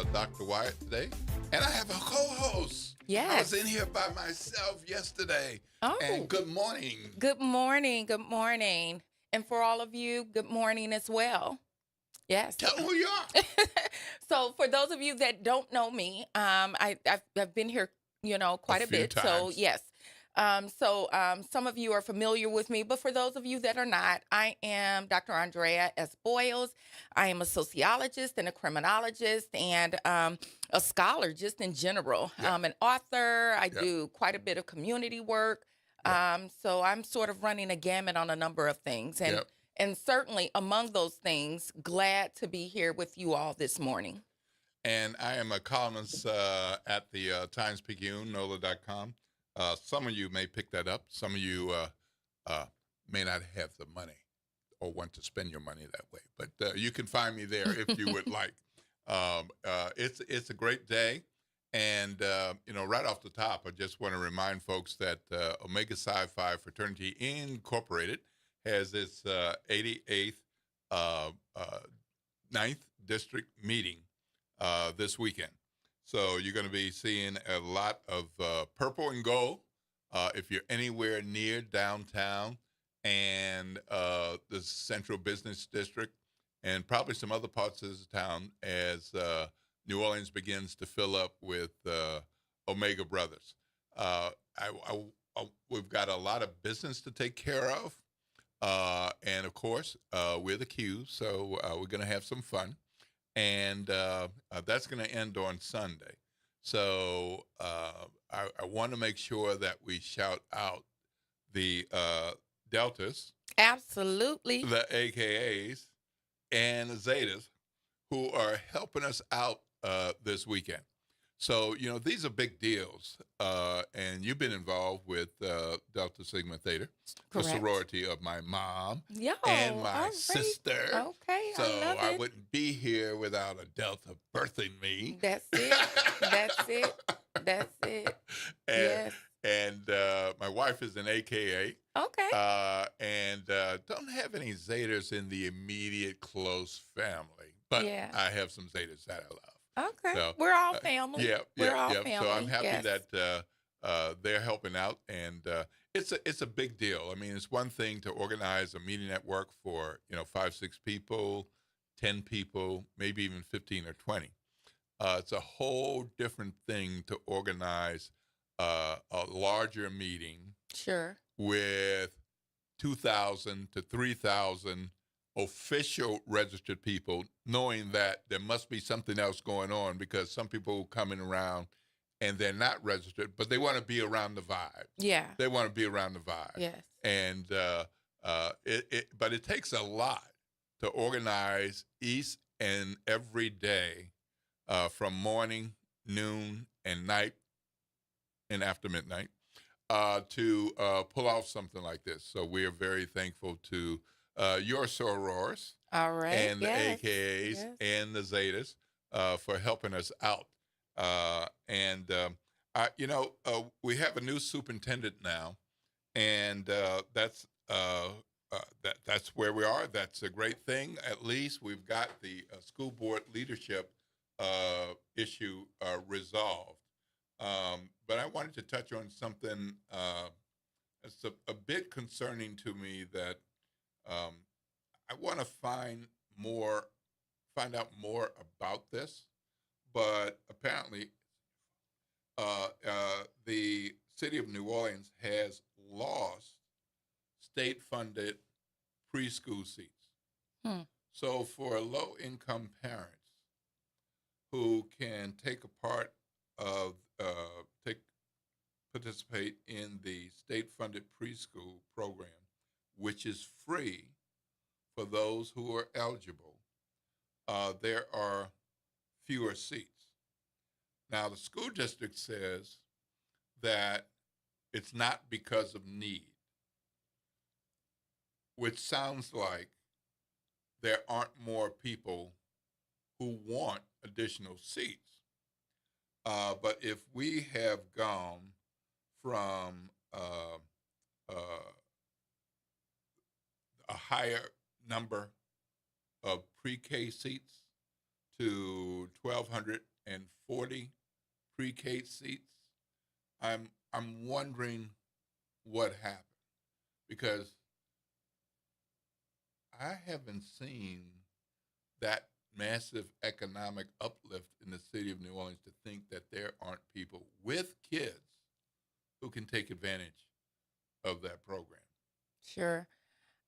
Dr. Wyatt today, and I have a co-host. I was in Yes. here by myself yesterday, and Oh, good morning. good morning. Good morning. And for all of you, good morning as well. Yes. Tell them who you are. So for those of you that don't know me, I've been here, A quite a few bit. So times. yes. Some of you are familiar with me, but for those of you that are not, I am Dr. Andrea S. Boyles. I am a sociologist and a criminologist and a scholar just in general. Yep, I'm an author. I yep, do quite a bit of community work. yep, So I'm sort of running a gamut on a number of things. And yep. and certainly among those things, glad to be here with you all this morning. And I am a columnist at the Times-Picayune, NOLA.com. Some of you may pick that up. Some of you uh, may not have the money or want to spend your money that way. But you can find me there if you would like. It's a great day. And, right off the top, I just want to remind folks that Omega Psi Phi Fraternity Incorporated has its 88th uh, uh, 9th District meeting this weekend. So you're going to be seeing a lot of purple and gold if you're anywhere near downtown and the Central Business District and probably some other parts of the town as New Orleans begins to fill up with Omega Brothers. Uh, we've got a lot of business to take care of. And of course, we're the Qs, so we're going to have some fun. And that's going to end on Sunday. So I want to make sure that we shout out the Deltas, Absolutely. the AKAs, and the Zetas who are helping us out this weekend. So, these are big deals. And you've been involved with Delta Sigma Theta, the Correct. sorority of my mom Yo, and all my right. sister. Okay, I So love I it. wouldn't be here without a Delta birthing me. That's it. That's it. That's it. and Yes. and my wife is an AKA. Okay. And don't have any Zetas in the immediate close family, but Yeah. I have some Zetas that I love. Okay. So, We're all uh, family. yeah, We're yeah, all yeah. So I'm family. happy Yes. that they're helping out, and it's a big deal. I mean, it's one thing to organize a meeting at work for 5, 6 people, 10 people, maybe even 15 or 20. It's a whole different thing to organize a larger meeting Sure. with 2,000 to 3,000 official registered people, knowing that there must be something else going on because some people coming around and they're not registered, but they want to be around the vibe. Yeah. They want to be around the vibe. Yes. And but it takes a lot to organize each and every day from morning, noon, and night, and after midnight to pull off something like this. So we are very thankful to your sorors All right. and the Yes. AKAs Yes. and the Zetas for helping us out. We have a new superintendent now, and that's where we are. That's a great thing. At least we've got the school board leadership issue resolved. But I wanted to touch on something that's a bit concerning to me that um, I want to find out more about this. But apparently, the city of New Orleans has lost state-funded preschool seats. Hmm. So for low-income parents who can take a part of take participate in the state-funded preschool program, which is free for those who are eligible, there are fewer seats. Now, the school district says that it's not because of need, which sounds like there aren't more people who want additional seats. But if we have gone from uh, a higher number of pre-K seats to 1,240 pre-K seats. I'm wondering what happened because I haven't seen that massive economic uplift in the city of New Orleans to think that there aren't people with kids who can take advantage of that program. Sure.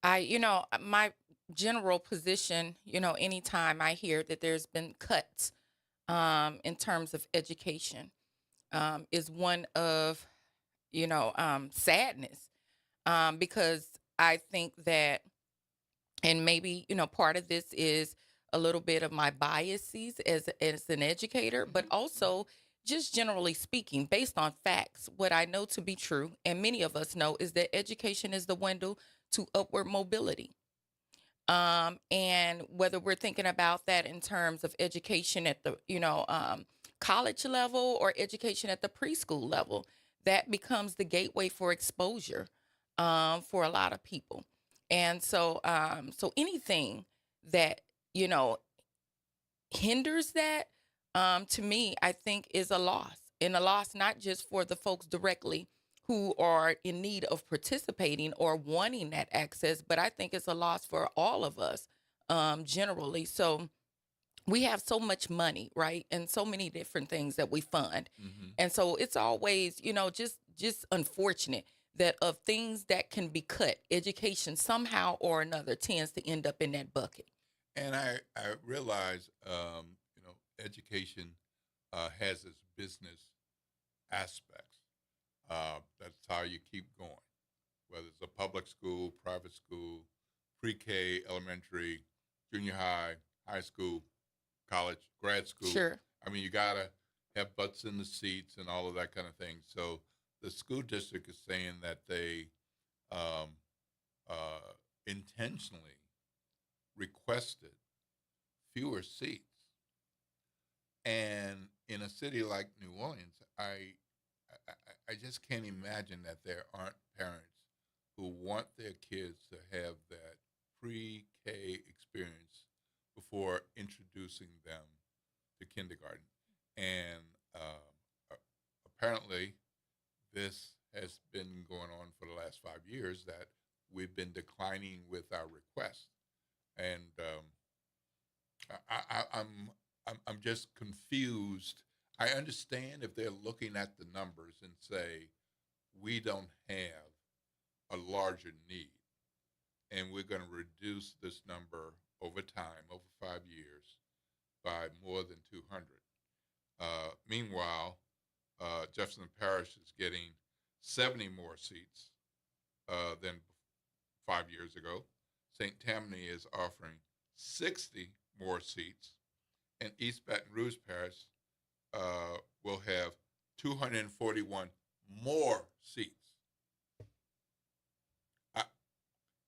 My general position, anytime I hear that there's been cuts in terms of education, is one of, sadness, because I think that, and maybe, part of this is a little bit of my biases as an educator, but Mhm. also just generally speaking, based on facts, what I know to be true, and many of us know, is that education is the window to upward mobility. And whether we're thinking about that in terms of education at the, college level or education at the preschool level, that becomes the gateway for exposure for a lot of people. And so anything that, you know, hinders that, to me, I think is a loss. And a loss not just for the folks directly who are in need of participating or wanting that access, but I think it's a loss for all of us generally. So we have so much money, right? And so many different things that we fund. Hmm. And so it's always, just unfortunate that of things that can be cut, education somehow or another tends to end up in that bucket. And I realize, education has its business aspects. That's how you keep going, whether it's a public school, private school, pre-K, elementary, junior high, high school, college, grad school. Sure. I mean, you gotta have butts in the seats and all of that kind of thing. So the school district is saying that they um, intentionally requested fewer seats. And in a city like New Orleans, I just can't imagine that there aren't parents who want their kids to have that pre-K experience before introducing them to kindergarten. And apparently, this has been going on for the last 5 years that we've been declining with our requests. And I'm just confused. I understand if they're looking at the numbers and say we don't have a larger need, and we're going to reduce this number over time, over 5 years, by more than 200. Meanwhile, Jefferson Parish is getting 70 more seats than 5 years ago. St. Tammany is offering 60 more seats, and East Baton Rouge Parish will have 241 more seats. I,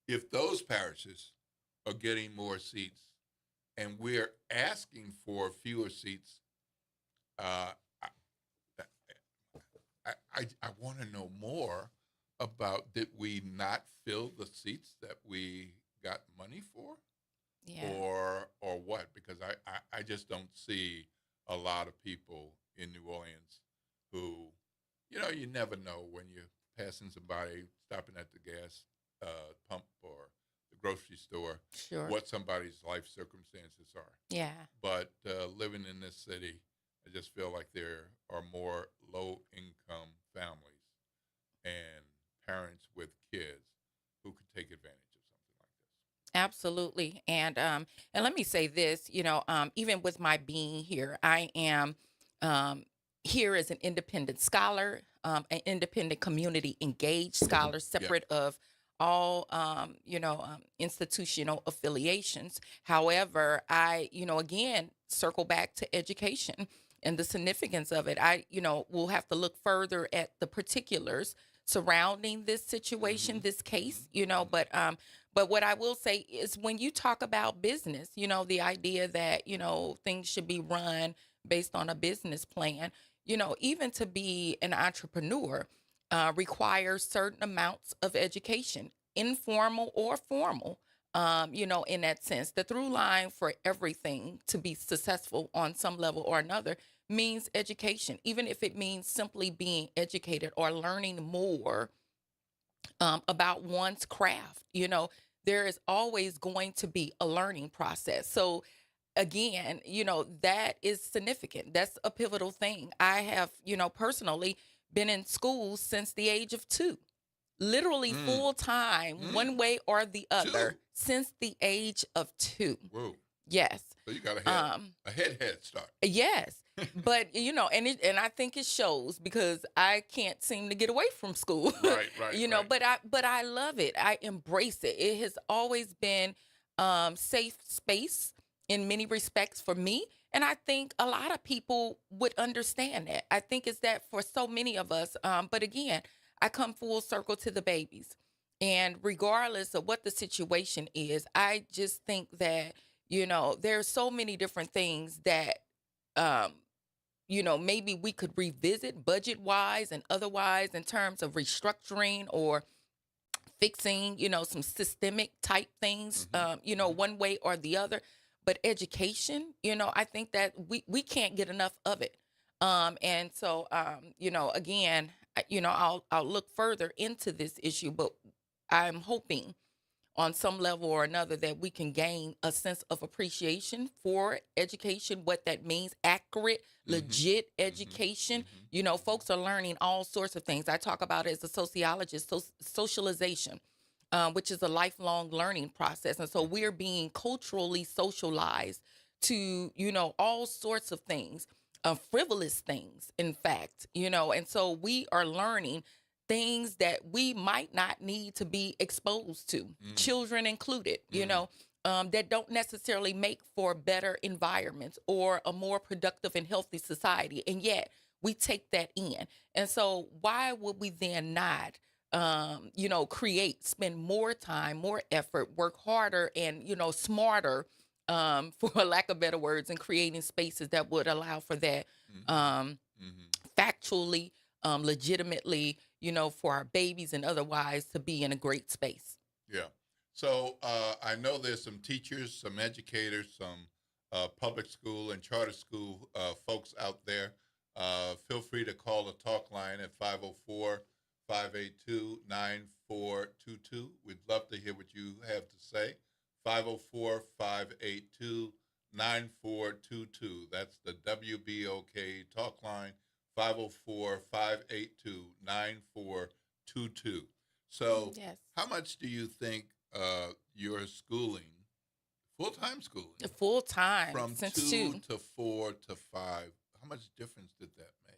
if those parishes are getting more seats and we're asking for fewer seats, uh, I want to know more about, did we not fill the seats that we got money for, Yeah. or what? Because I just don't see a lot of people in New Orleans who, you never know when you're passing somebody, stopping at the gas pump or the grocery store, Sure. what somebody's life circumstances are. Yeah. But living in this city, I just feel like there are more low income families and parents with kids who could take advantage of something like Absolutely. And let me say this, even with my being here, I am um here as an independent scholar, an independent community engaged scholar, this. separate of all institutional affiliations. However, I, again, circle back to education and the significance of it. I, will have to look further at the particulars surrounding this Yeah. situation, this Hmm. case, but what I will say is when you talk about business, the idea that, things should be run based on a business plan, even to be an entrepreneur requires certain amounts of education, informal or formal. in that sense. The through line for everything to be successful on some level or another means education, even if it means simply being educated or learning more about one's craft. There is always going to be a learning process. So, again, that is significant. That's a pivotal thing. I have, personally been in school since the age of 2, literally Mm. full time, one Mm. way or the other, 2. since the age of 2. Whoa. Yes. So you got Um, a head start. yes. But and I think it shows because I can't seem to get away from school. Right, right, right. But I love it. I embrace it. It has always been safe space in many respects for me. And I think a lot of people would understand that. I think it's that for so many of us. But again, I come full circle to the babies. And regardless of what the situation is, I just think that, there's so many different things that um, maybe we could revisit budget wise and otherwise in terms of restructuring or fixing, some systemic type things, Hmm. Hmm. one way or the other. But education, I think that we can't get enough of it. And so, again, I'll look further into this issue, but I'm hoping on some level or another that we can gain a sense of appreciation for education, what that means, accurate, Hmm. legit Hmm. education. Hmm. Folks are learning all sorts of things. I talk about it as a sociologist, socialization, which is a lifelong learning process. And so Hmm. we're being culturally socialized to, all sorts of things, frivolous things, in fact, and so we are learning things that we might not need to be exposed to, Mm. children included, Mm. that don't necessarily make for better environments or a more productive and healthy society. And yet we take that in. And so why would we then not, spend more time, more effort, work harder and, smarter, for lack of better words, and creating spaces that would allow for that, Mhm. um, Mhm. factually, legitimately, for our babies and otherwise to be in a great space. Yeah. So I know there's some teachers, some educators, some public school and charter school folks out there. Feel free to call the talk line at 504-582-9422. We'd love to hear what you have to say. 504-582-9422. That's the WBOK talk line, 504-582-9422. So Yes. how much do you think your schooling, full time schooling, Full time from since two two. to four to five, how much difference did that make?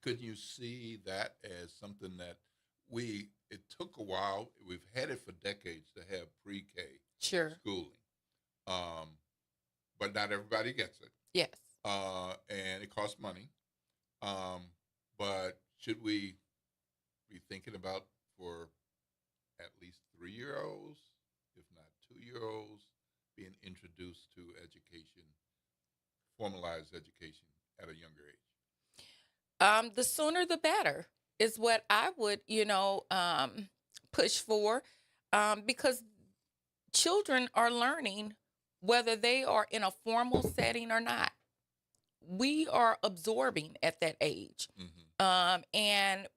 Could you see that as something that it took a while, we've had it for decades to have pre K Sure. schooling, um, but not everybody gets it. Yes. And it costs money. Um, but should we be thinking about for at least 3 year olds, if not 2 year olds, being introduced to education, formalized education at a younger age? The sooner the better is what I would, push for, because children are learning whether they are in a formal setting or not. We are absorbing at that age. Mm-hmm. And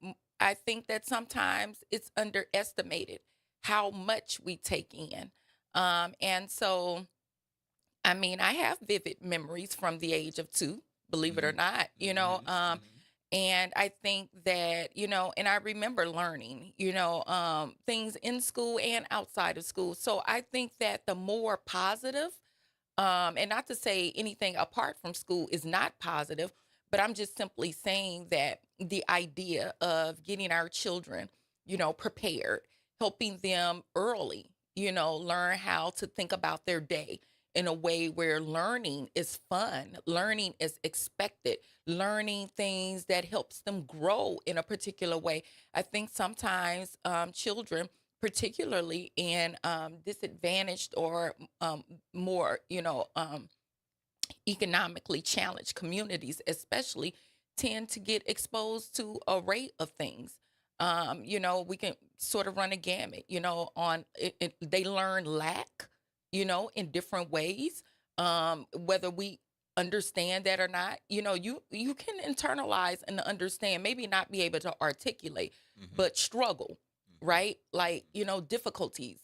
I think that sometimes it's underestimated how much we take in. And so, I mean, I have vivid memories from the age of 2, believe it or Mm-hmm. not, Mm-hmm. Mm-hmm. and I think that, and I remember learning, things in school and outside of school. So I think that the more positive, and not to say anything apart from school is not positive, but I'm just simply saying that the idea of getting our children, prepared, helping them early, learn how to think about their day in a way where learning is fun, learning is expected, learning things that helps them grow in a particular way. I think sometimes children, particularly in disadvantaged or more, economically challenged communities, especially, tend to get exposed to a array of things. We can sort of run a gamut, on they learn lack, in different ways. Whether we understand that or not, you can internalize and understand, maybe not be able to articulate, Hmm. but struggle, right? Like, difficulties.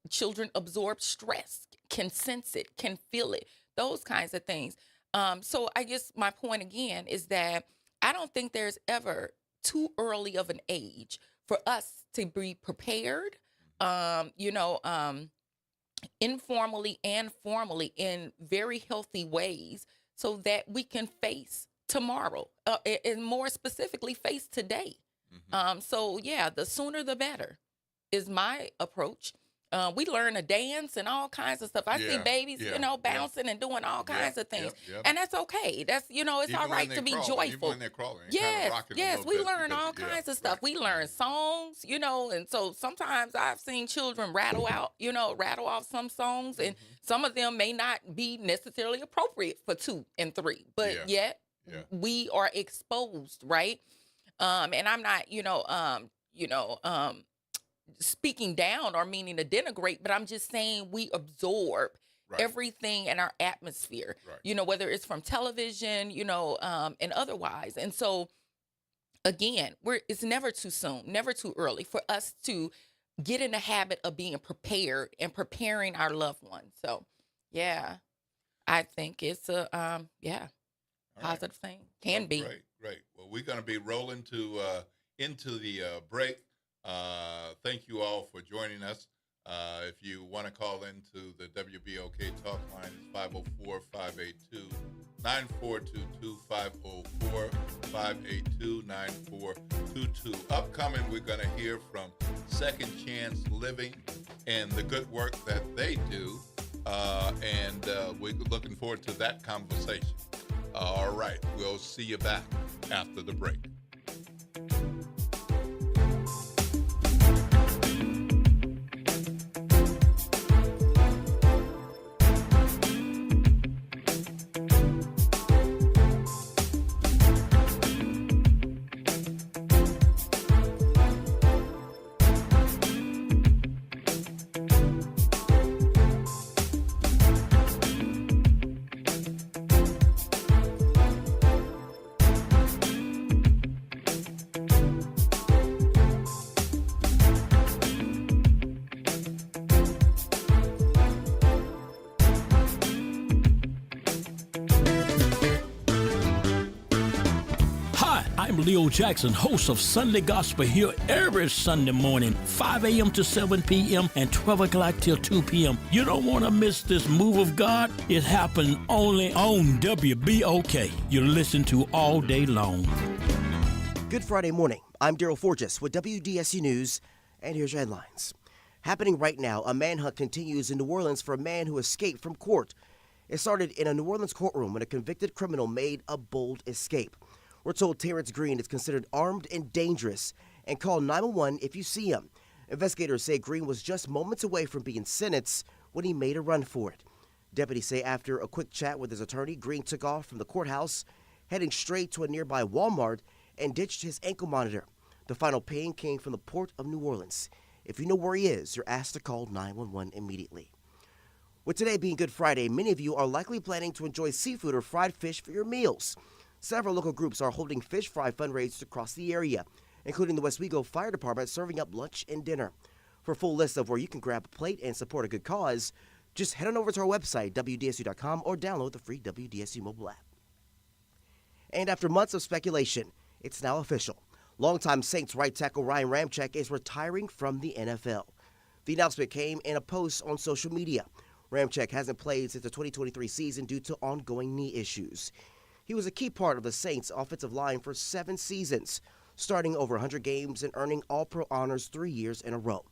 Children absorb stress, can sense it, can feel it, those kinds of things. So I guess my point again is that I don't think there's ever too early of an age for us to be prepared, informally and formally, in very healthy ways, so that we can face tomorrow, and more specifically face today. Hmm. So yeah, the sooner the better is my approach. We learn to dance and all kinds of stuff. I see Yeah, babies, yeah, yeah, bouncing and doing all yeah, kinds of things, yep, yep. and that's okay. That's, it's all Even when right they're to be crawling, even joyful. when they're crawling, they're kind of Yes, rocking a yes, little we bit learn because, all yeah, kinds of right. stuff. We learn songs, and so sometimes I've seen children rattle off some songs, and Hmm. some of them may not be necessarily appropriate for 2 and 3, but Yeah, yet yeah. we are exposed, right? And I'm not, speaking down or meaning to denigrate, but I'm just saying we absorb Right, everything in our atmosphere, right. whether it's from television, and otherwise. And so again, it's never too soon, never too early for us to get in the habit of being prepared and preparing our loved ones. So yeah, I think it's a All right. positive thing. Well, Can be. great, great. Well, we're going to be rolling to into the break. Thank you all for joining us. If you want to call into the WBOK talk line, it's 504 582 9422, 504 582 9422. Upcoming, we're going to hear from Second Chance Living and the good work that they do. And we're looking forward to that conversation. All right. We'll see you back after the break. Hi, I'm Leo Jackson, host of Sunday Gospel here every Sunday morning, 5 a.m. to 7 p.m. and 12 o'clock till 2 p.m. You don't want to miss this move of God. It happens only on WBOK. You listen to all day long. Good Friday morning. I'm Daryl Forges with WDSU News, and here's your headlines. Happening right now, a manhunt continues in New Orleans for a man who escaped from court. It started in a New Orleans courtroom when a convicted criminal made a bold escape. We're told Terrence Green is considered armed and dangerous and call 911 if you see him. Investigators say Green was just moments away from being sentenced when he made a run for it. Deputies say after a quick chat with his attorney, Green took off from the courthouse, heading straight to a nearby Walmart and ditched his ankle monitor. The final ping came from the Port of New Orleans. If you know where he is, you're asked to call 911 immediately. With today being Good Friday, many of you are likely planning to enjoy seafood or fried fish for your meals. Several local groups are holding fish fry fundraisers across the area, including the Westwego Fire Department serving up lunch and dinner. For a full list of where you can grab a plate and support a good cause, just head on over to our website, WDSU.com, or download the free WDSU mobile app. And after months of speculation, it's now official. Longtime Saints right tackle Ryan Ramczyk is retiring from the NFL. The announcement came in a post on social media. Ramczyk hasn't played since the 2023 season due to ongoing knee issues. He was a key part of the Saints' offensive line for 7 seasons, starting over 100 games and earning All-Pro honors 3 years in a row.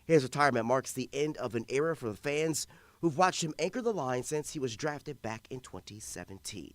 His retirement marks the end of an era for the fans who've watched him anchor the line since he was drafted back in 2017.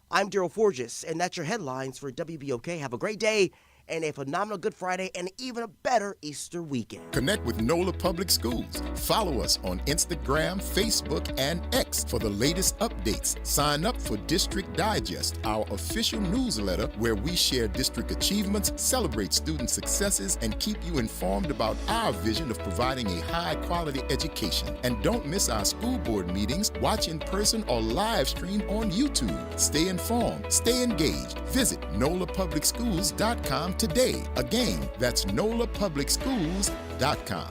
I'm Daryl Forges, and that's your headlines for WBOK. Have a great day and a phenomenal Good Friday and even a better Easter weekend. Connect with NOLA Public Schools. Follow us on Instagram, Facebook, and X for the latest updates. Sign up for District Digest, our official newsletter where we share district achievements, celebrate student successes, and keep you informed about our vision of providing a high-quality education. And don't miss our school board meetings. Watch in person or live stream on YouTube. Stay informed, stay engaged. Visit nolapublicschools.com today. Again, that's nolapublicschools.com.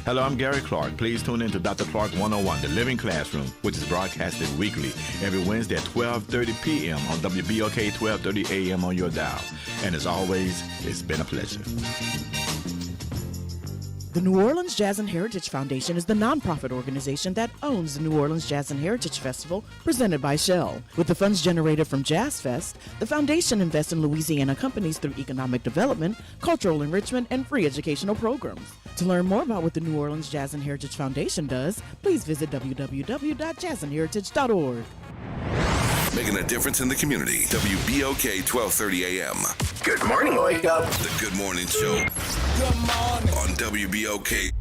Hello, I'm Gary Clark. Please tune in to Dr. Clark 101, The Living Classroom, which is broadcasted weekly every Wednesday at 12:30 p.m. on WBOK 12:30 a.m. on your dial. And as always, it's been a pleasure. The New Orleans Jazz and Heritage Foundation is the nonprofit organization that owns the New Orleans Jazz and Heritage Festival presented by Shell. With the funds generated from Jazz Fest, the foundation invests in Louisiana companies through economic development, cultural enrichment, and free educational programs. To learn more about what the New Orleans Jazz and Heritage Foundation does, please visit www.jazzandheritage.org. Making a difference in the community. WBOK 1230 AM. Good morning, wake up. The Good Morning Show. Good morning. On WBOK.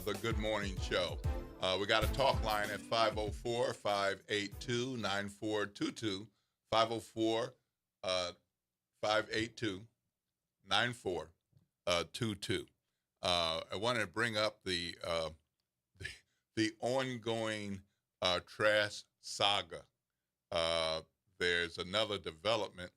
The Good Morning Show. We got a talk line at 504-582-9422, 504-582-9422. I wanted to bring up the ongoing trash saga. There's another development,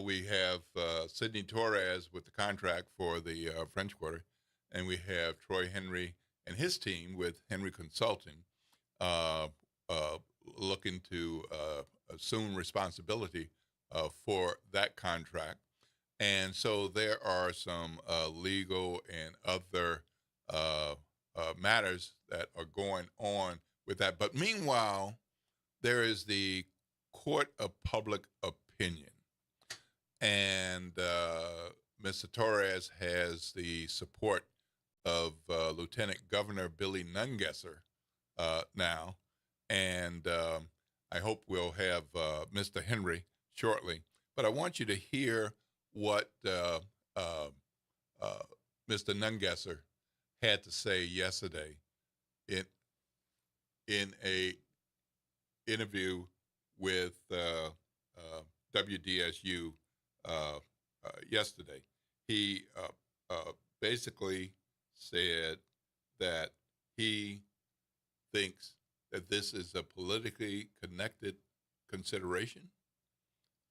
we have Sidney Torres with the contract for the French Quarter, and we have Troy Henry and his team with Henry Consulting looking to assume responsibility for that contract. And so there are some legal and other matters that are going on with that. But meanwhile, there is the Court of Public Opinion. And Mr. Torres has the support of Lieutenant Governor Billy Nungesser now. And I hope we'll have Mr. Henry shortly. But I want you to hear what Mr. Nungesser had to say yesterday in a interview with WDSU yesterday. He basically said that he thinks that this is a politically connected consideration,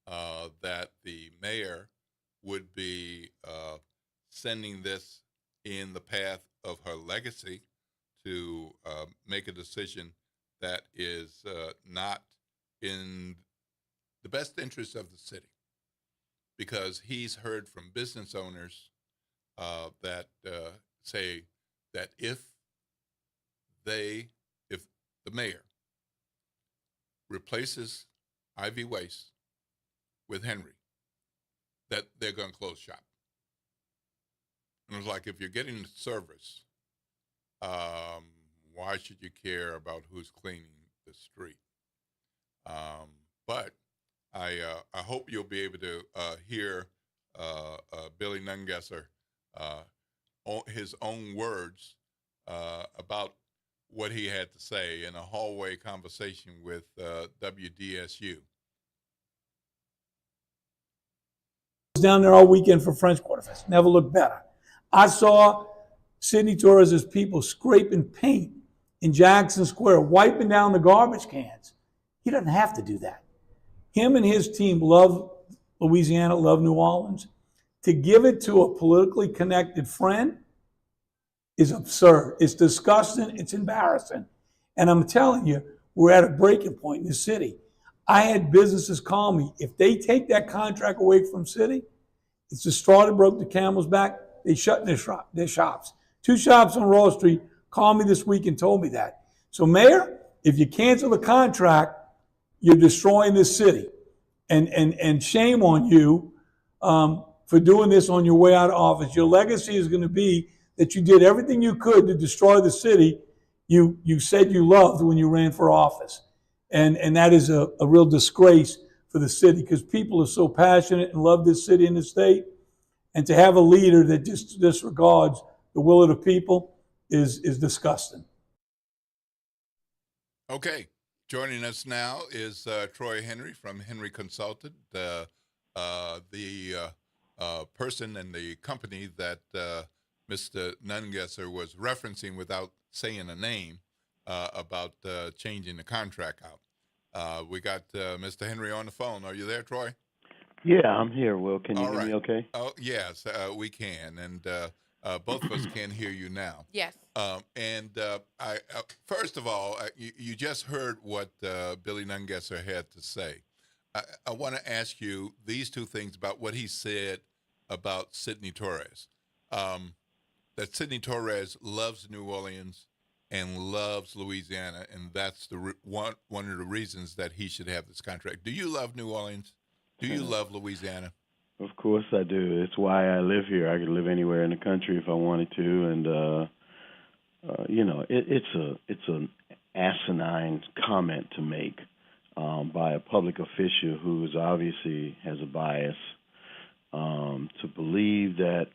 that the mayor would be sending this in the path of her legacy to make a decision that is not in the best interest of the city, because he's heard from business owners that say that if the mayor replaces Ivy Waste with Henry, that they're going to close shop. And it was like, if you're getting the service, why should you care about who's cleaning the street? But I hope you'll be able to hear Billy Nungesser, his own words about what he had to say in a hallway conversation with WDSU. Down there all weekend for French Quarter Fest. Never looked better. I saw Sidney Torres' people scraping paint in Jackson Square, wiping down the garbage cans. He doesn't have to do that. Him and his team love Louisiana, love New Orleans. To give it to a politically connected friend is absurd. It's disgusting. It's embarrassing. And I'm telling you, we're at a breaking point in the city. I had businesses call me. If they take that contract away from city, it's the straw that broke the camel's back. They shut their shops. 2 shops on Royal Street called me this week and told me that. So, Mayor, if you cancel the contract, you're destroying this city. And shame on you for doing this on your way out of office. Your legacy is going to be that you did everything you could to destroy the city you said you loved when you ran for office. And that is a real disgrace for the city, because people are so passionate and love this city and the state. And to have a leader that just disregards the will of the people is disgusting. Okay. Joining us now is Troy Henry from Henry Consultant, the person and the company that Mr. Nungesser was referencing without saying a name about changing the contract out. We got Mr. Henry on the phone. Are you there, Troy? Yeah, I'm here, Will. Can you All hear me okay? Oh, yes, we can. And both of us can hear you now. Yes. I first of all, you just heard what Billy Nungesser had to say. I want to ask you these 2 things about what he said about Sidney Torres. That Sidney Torres loves New Orleans and loves Louisiana, and that's one of the reasons that he should have this contract. Do you love New Orleans? Do you love Louisiana? Of course I do. It's why I live here. I could live anywhere in the country if I wanted to, and it's an asinine comment to make by a public official who is obviously has a bias to believe that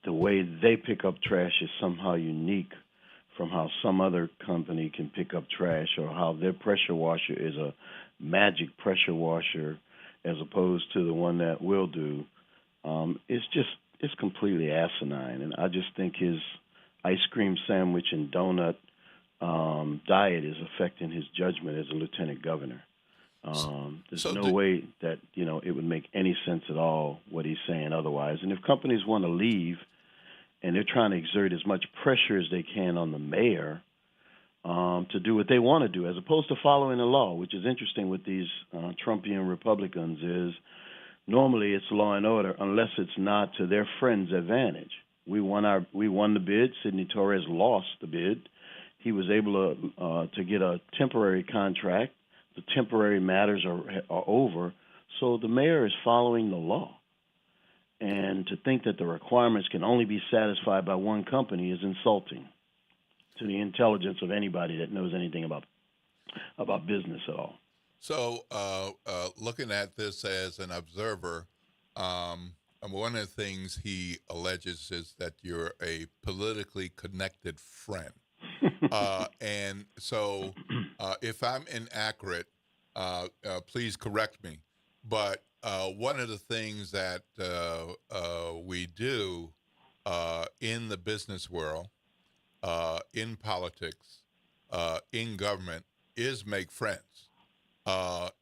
the way they pick up trash is somehow unique from how some other company can pick up trash, or how their pressure washer is a magic pressure washer as opposed to the one that will do. It's completely asinine. And I just think his ice cream sandwich and donut diet is affecting his judgment as a lieutenant governor. There's no way that, it would make any sense at all what he's saying otherwise. And if companies want to leave and they're trying to exert as much pressure as they can on the mayor to do what they want to do, as opposed to following the law, which is interesting with these Trumpian Republicans, is normally it's law and order unless it's not to their friends' advantage. We won the bid. Sidney Torres lost the bid. He was able to get a temporary contract. The temporary matters are over. So the mayor is following the law. And to think that the requirements can only be satisfied by one company is insulting to the intelligence of anybody that knows anything about business at all. So looking at this as an observer, one of the things he alleges is that you're a politically connected friend. And so if I'm inaccurate, please correct me. But one of the things that we do in the business world, in politics, in government, is make friends.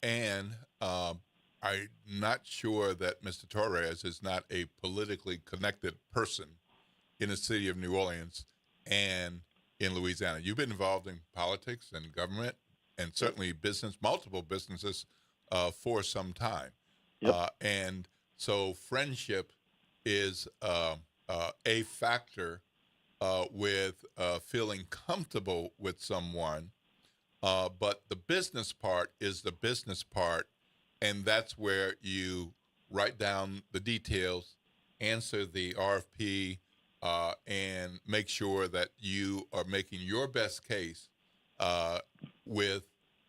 And I'm not sure that Mr. Torres is not a politically connected person in the city of New Orleans and in Louisiana. You've been involved in politics and government and certainly business, multiple businesses for some time. Yep. And so friendship is a factor with feeling comfortable with someone. But the business part is the business part, and that's where you write down the details, answer the RFP, and make sure that you are making your best case with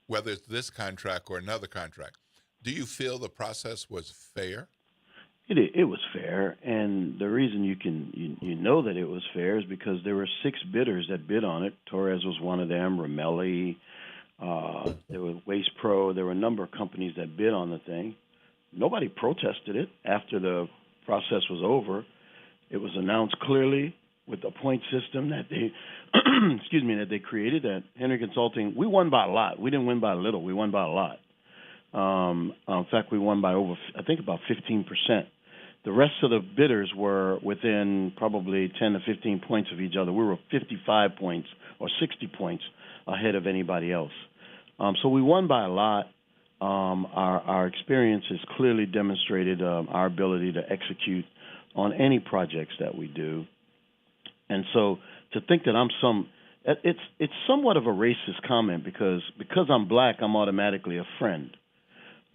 whether it's this contract or another contract. Do you feel the process was fair? It was fair, and the reason you know that it was fair is because there were 6 bidders that bid on it. Torres was one of them. Ramelli, there was Waste Pro. There were a number of companies that bid on the thing. Nobody protested it after the process was over. It was announced clearly with the point system that they, that they created, that Henry Consulting, we won by a lot. We didn't win by a little. We won by a lot. In fact, we won by about 15%. The rest of the bidders were within probably 10 to 15 points of each other. We were 55 points or 60 points ahead of anybody else. So we won by a lot. Our experience has clearly demonstrated our ability to execute on any projects that we do. And so to think that it's somewhat of a racist comment because I'm black, I'm automatically a friend.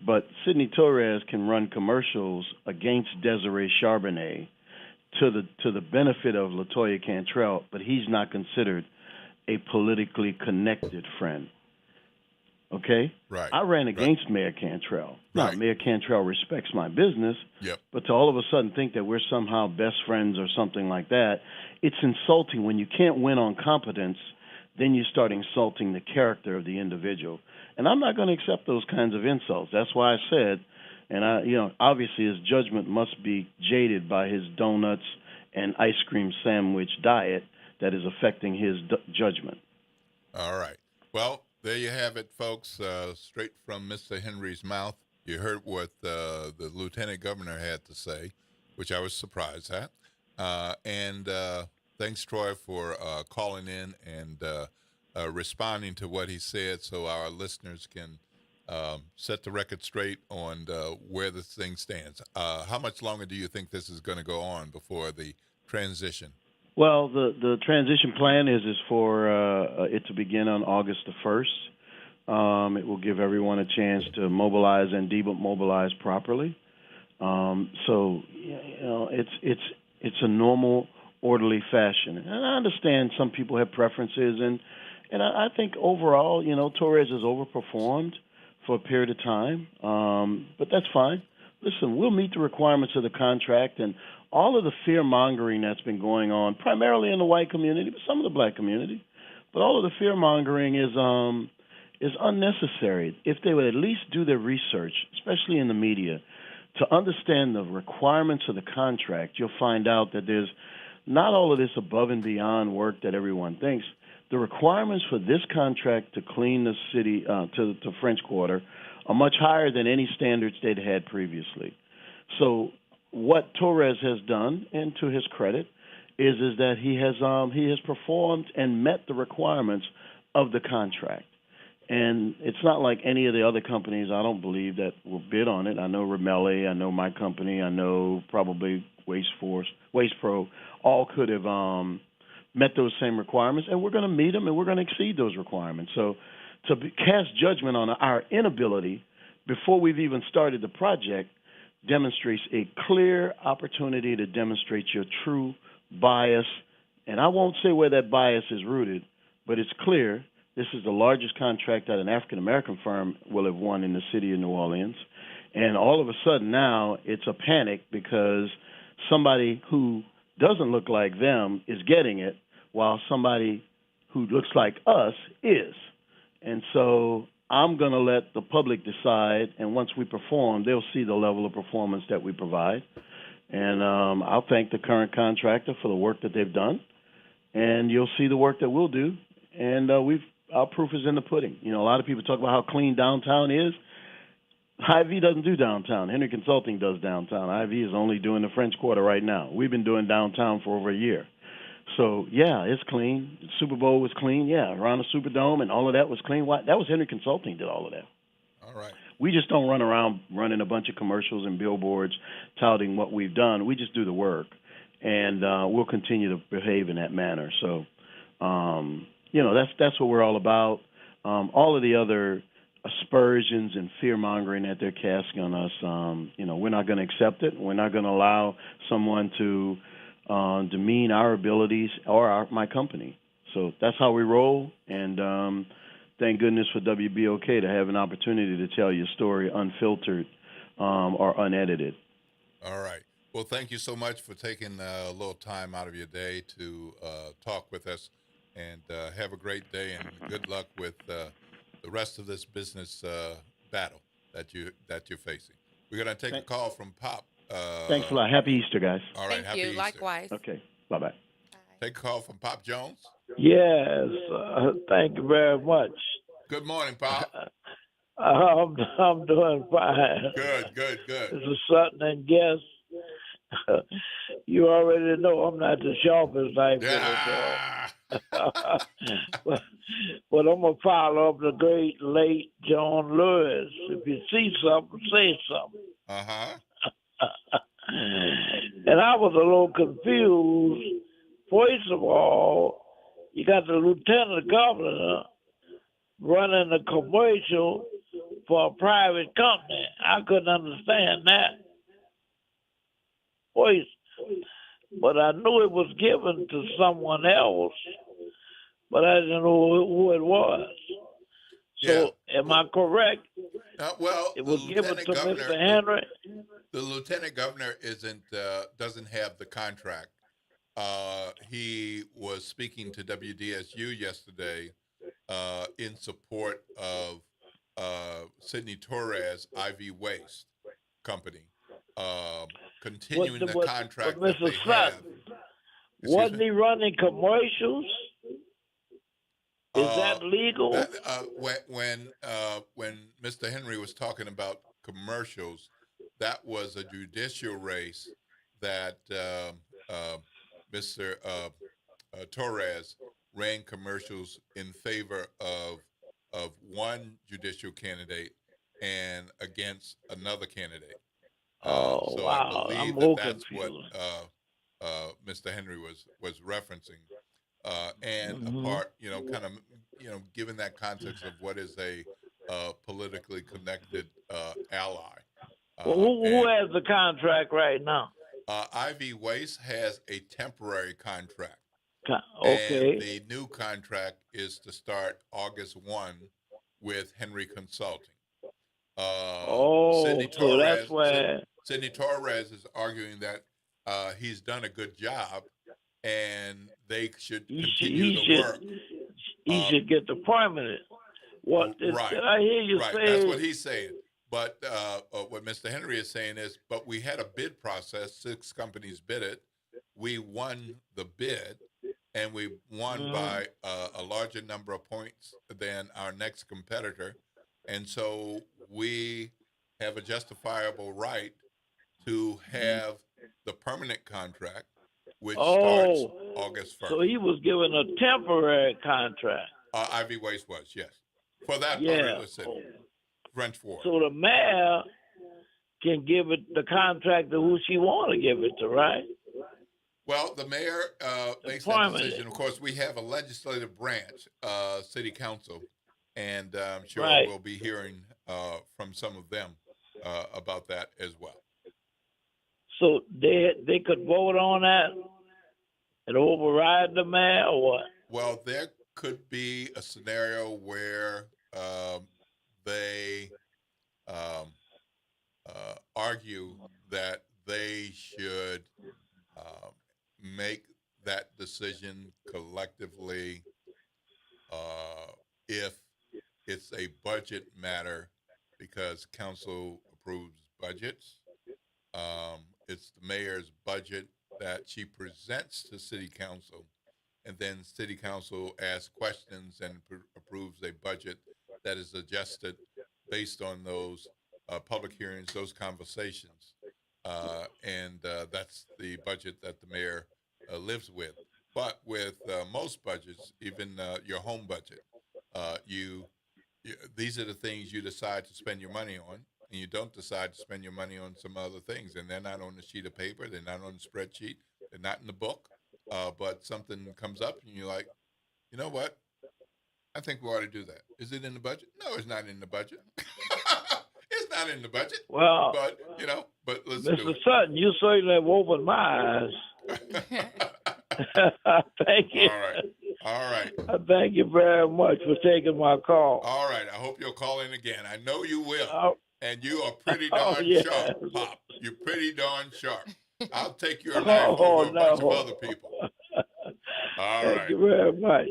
But Sidney Torres can run commercials against Desiree Charbonnet to the benefit of LaToya Cantrell, but he's not considered a politically connected friend. Okay? Right. I ran against Mayor Cantrell. Now, Mayor Cantrell respects my business, but to all of a sudden think that we're somehow best friends or something like that, it's insulting. When you can't win on competence, then you start insulting the character of the individual. And I'm not going to accept those kinds of insults. That's why I said, obviously his judgment must be jaded by his donuts and ice cream sandwich diet that is affecting his judgment. All right. Well, there you have it, folks, straight from Mr. Henry's mouth. You heard what the lieutenant governor had to say, which I was surprised at. And thanks, Troy, for calling in and responding to what he said so our listeners can set the record straight on where this thing stands. How much longer do you think this is going to go on before the transition? Well, the transition plan is for it to begin on August the 1st. It will give everyone a chance to mobilize and demobilize properly. So it's a normal, orderly fashion. And I understand some people have preferences, and I think overall, Torres has overperformed for a period of time, but that's fine. Listen, we'll meet the requirements of the contract, and all of the fear-mongering that's been going on, primarily in the white community, but some of the black community, but all of the fear-mongering is unnecessary. If they would at least do their research, especially in the media, to understand the requirements of the contract, you'll find out that there's not all of this above and beyond work that everyone thinks. The requirements for this contract to clean the city to French Quarter are much higher than any standards they'd had previously. So what Torres has done, and to his credit, is that he has performed and met the requirements of the contract. And it's not like any of the other companies, I don't believe, that will bid on it. I know Ramelli, I know my company, I know probably Waste Pro, all could have met those same requirements, and we're going to meet them, and we're going to exceed those requirements. So to cast judgment on our inability before we've even started the project demonstrates a clear opportunity to demonstrate your true bias. And I won't say where that bias is rooted, but it's clear. This is the largest contract that an African-American firm will have won in the city of New Orleans. And all of a sudden now it's a panic because somebody who doesn't look like them is getting it while somebody who looks like us is. And so I'm going to let the public decide, and once we perform, they'll see the level of performance that we provide. And I'll thank the current contractor for the work that they've done, and you'll see the work that we'll do. And our proof is in the pudding. A lot of people talk about how clean downtown is. Hy-Vee doesn't do downtown. Henry Consulting does downtown. Hy-Vee is only doing the French Quarter right now. We've been doing downtown for over a year. So, yeah, it's clean. The Super Bowl was clean. Yeah, around the Superdome and all of that was clean. That was Henry Consulting did all of that. All right. We just don't run around running a bunch of commercials and billboards touting what we've done. We just do the work, and we'll continue to behave in that manner. So, that's what we're all about. All of the other aspersions and fear-mongering that they're casting on us, we're not going to accept it. We're not going to allow someone to demean our abilities or my company. So that's how we roll, and thank goodness for WBOK to have an opportunity to tell your story unfiltered or unedited. All right. Well, thank you so much for taking a little time out of your day to talk with us, and have a great day, and good luck with the rest of this business battle that you're facing. We're going to take a call from Pop. Thanks a lot. Happy Easter, guys. All right. Thank you. Happy Easter. Likewise. Okay. Bye-bye. Bye. Take a call from Pop Jones. Yes, thank you very much. Good morning, Pop. I'm doing fine. Good. This is Sutton and Guest. You already know I'm not the sharpest knife in the drawer. but I'm going to follow up the great late John Lewis. If you see something, say something. Uh-huh. And I was a little confused. First of all, you got the lieutenant governor running a commercial for a private company. I couldn't understand that. First, but I knew it was given to someone else, but I didn't know who it was. So, am I correct? Well, it was given to Mr. Henry. The lieutenant governor doesn't have the contract. He was speaking to WDSU yesterday in support of Sidney Torres IV Waste Company, continuing the contract that they have. Wasn't he running commercials? Is that legal? When Mr. Henry was talking about commercials, that was a judicial race that Mr. Torres ran commercials in favor of one judicial candidate and against another candidate. So wow! I believe that's confused. what Mr. Henry was referencing, and apart, given that context of what is a politically connected ally. Who has the contract right now? IV Waste has a temporary contract. Okay. And the new contract is to start August 1 with Henry Consulting. So that's where Sidney Torres is arguing that he's done a good job and they should continue the work. He should get the permanent. Right. Did I hear you say? That's what he's saying. But what Mr. Henry is saying is, but we had a bid process. 6 companies bid it. We won the bid, and we won by a larger number of points than our next competitor. And so we have a justifiable right to have the permanent contract, which starts August 1st. So he was given a temporary contract. IV Waste was, yes. For that particular city. French Ford. So the mayor can give it the contract to who she want to give it to, right? Well, the mayor makes that decision. Of course, we have a legislative branch, city council, and I'm sure we'll be hearing from some of them about that as well. So they could vote on that and override the mayor, or what? Well, there could be a scenario where they argue that they should make that decision collectively if it's a budget matter, because council approves budgets. It's the mayor's budget that she presents to city council, and then city council asks questions and approves a budget that is adjusted based on those public hearings, those conversations. And that's the budget that the mayor lives with. But with most budgets, even your home budget, these are the things you decide to spend your money on, and you don't decide to spend your money on some other things. And they're not on the sheet of paper, they're not on the spreadsheet, they're not in the book. But something comes up and you're like, you know what? I think we ought to do that. Is it in the budget? No, it's not in the budget. It's not in the budget. Well, but let's Mr. do it. Sutton, you certainly have opened my eyes. Thank you. All right. Thank you very much for taking my call. All right. I hope you'll call in again. I know you will. And you are pretty darn sharp, Pop. You're pretty darn sharp. I'll take your life over a bunch of other people. All right. Thank you very much.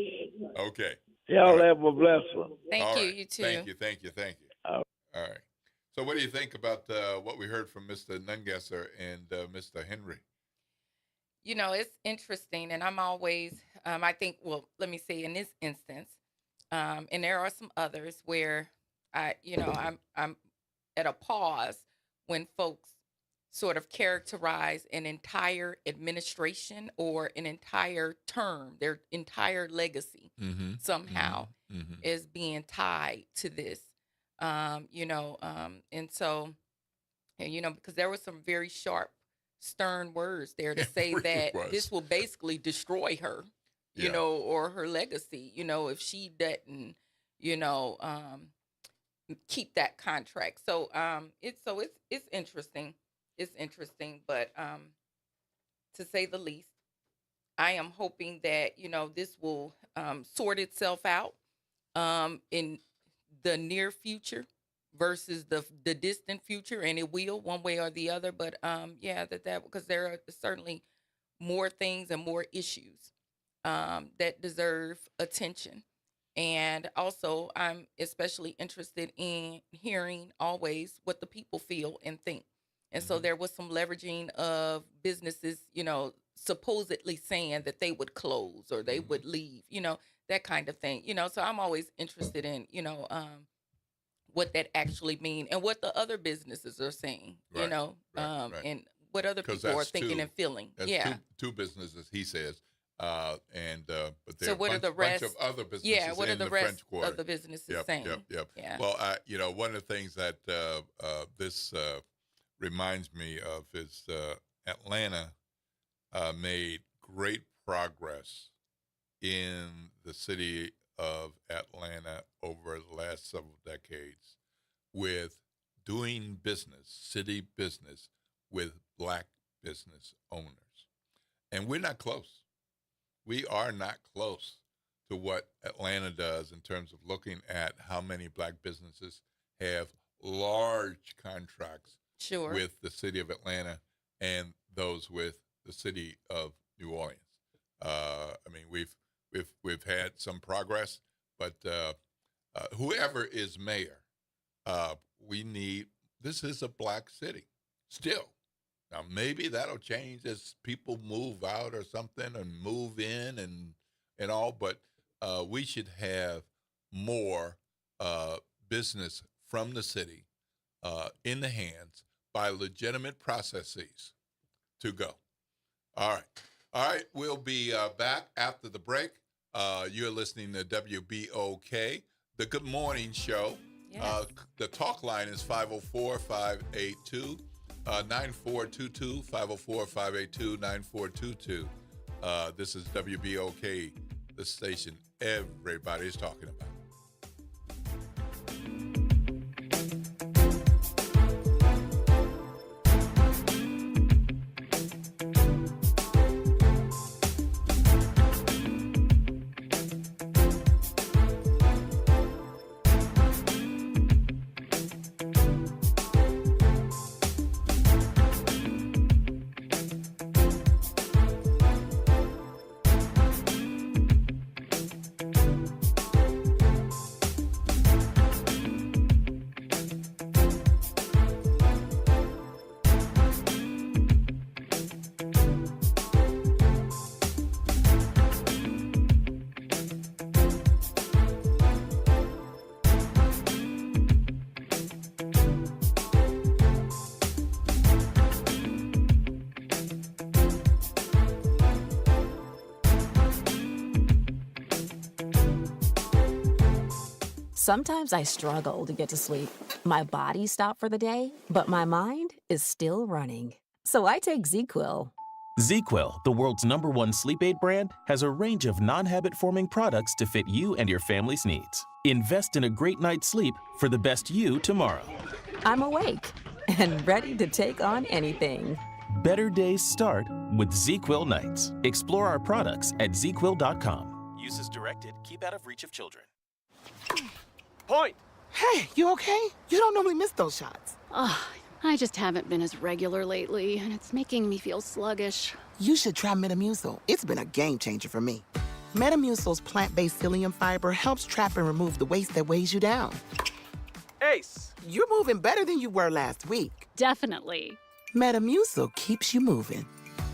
Okay. Y'all have a blessed one. Thank you. You too. Thank you. All right. So what do you think about what we heard from Mr. Nungesser and Mr. Henry? It's interesting, and I'm always, I think, well, let me say in this instance, and there are some others where I'm at a pause when folks sort of characterize an entire administration or an entire term, their entire legacy somehow is being tied to this. And so, because there were some very sharp, stern words there to say that this will basically destroy her, or her legacy, if she doesn't, keep that contract. So it's interesting. It's interesting, but to say the least, I am hoping that this will sort itself out in the near future versus the distant future, and it will one way or the other. But that because there are certainly more things and more issues that deserve attention. And also, I'm especially interested in hearing always what the people feel and think. And so there was some leveraging of businesses, supposedly saying that they would close or they would leave, that kind of thing. So I'm always interested in, what that actually mean and what the other businesses are saying, and what other people are thinking and feeling. That's two businesses, he says. But there so what are are the bunch rest of other businesses what are in the the rest French Quarter of the businesses saying? Yep. Yeah. Well, one of the things that this reminds me of is Atlanta made great progress in the city of Atlanta over the last several decades with doing business, city business, with Black business owners. And we're not close. We are not close to what Atlanta does in terms of looking at how many Black businesses have large contracts with the city of Atlanta and those with the city of New Orleans. We've had some progress, but whoever is mayor, this is a Black city still. Now, maybe that'll change as people move out or something and move in and all, but we should have more business from the city in the hands by legitimate processes to go. All right. We'll be back after the break. You're listening to WBOK, the Good Morning Show. Yes. The talk line is 504-582. 9422, 504-582-9422. This is WBOK, the station everybody's talking about. Sometimes I struggle to get to sleep. My body stopped for the day, but my mind is still running. So I take ZzzQuil. ZzzQuil, the world's #1 sleep aid brand, has a range of non-habit-forming products to fit you and your family's needs. Invest in a great night's sleep for the best you tomorrow. I'm awake and ready to take on anything. Better days start with ZzzQuil nights. Explore our products at ZzzQuil.com. Use as directed. Keep out of reach of children. Point! Hey, you okay? You don't normally miss those shots. I just haven't been as regular lately, and it's making me feel sluggish. You should try Metamucil. It's been a game changer for me. Metamucil's plant-based psyllium fiber helps trap and remove the waste that weighs you down. Ace, you're moving better than you were last week. Definitely. Metamucil keeps you moving.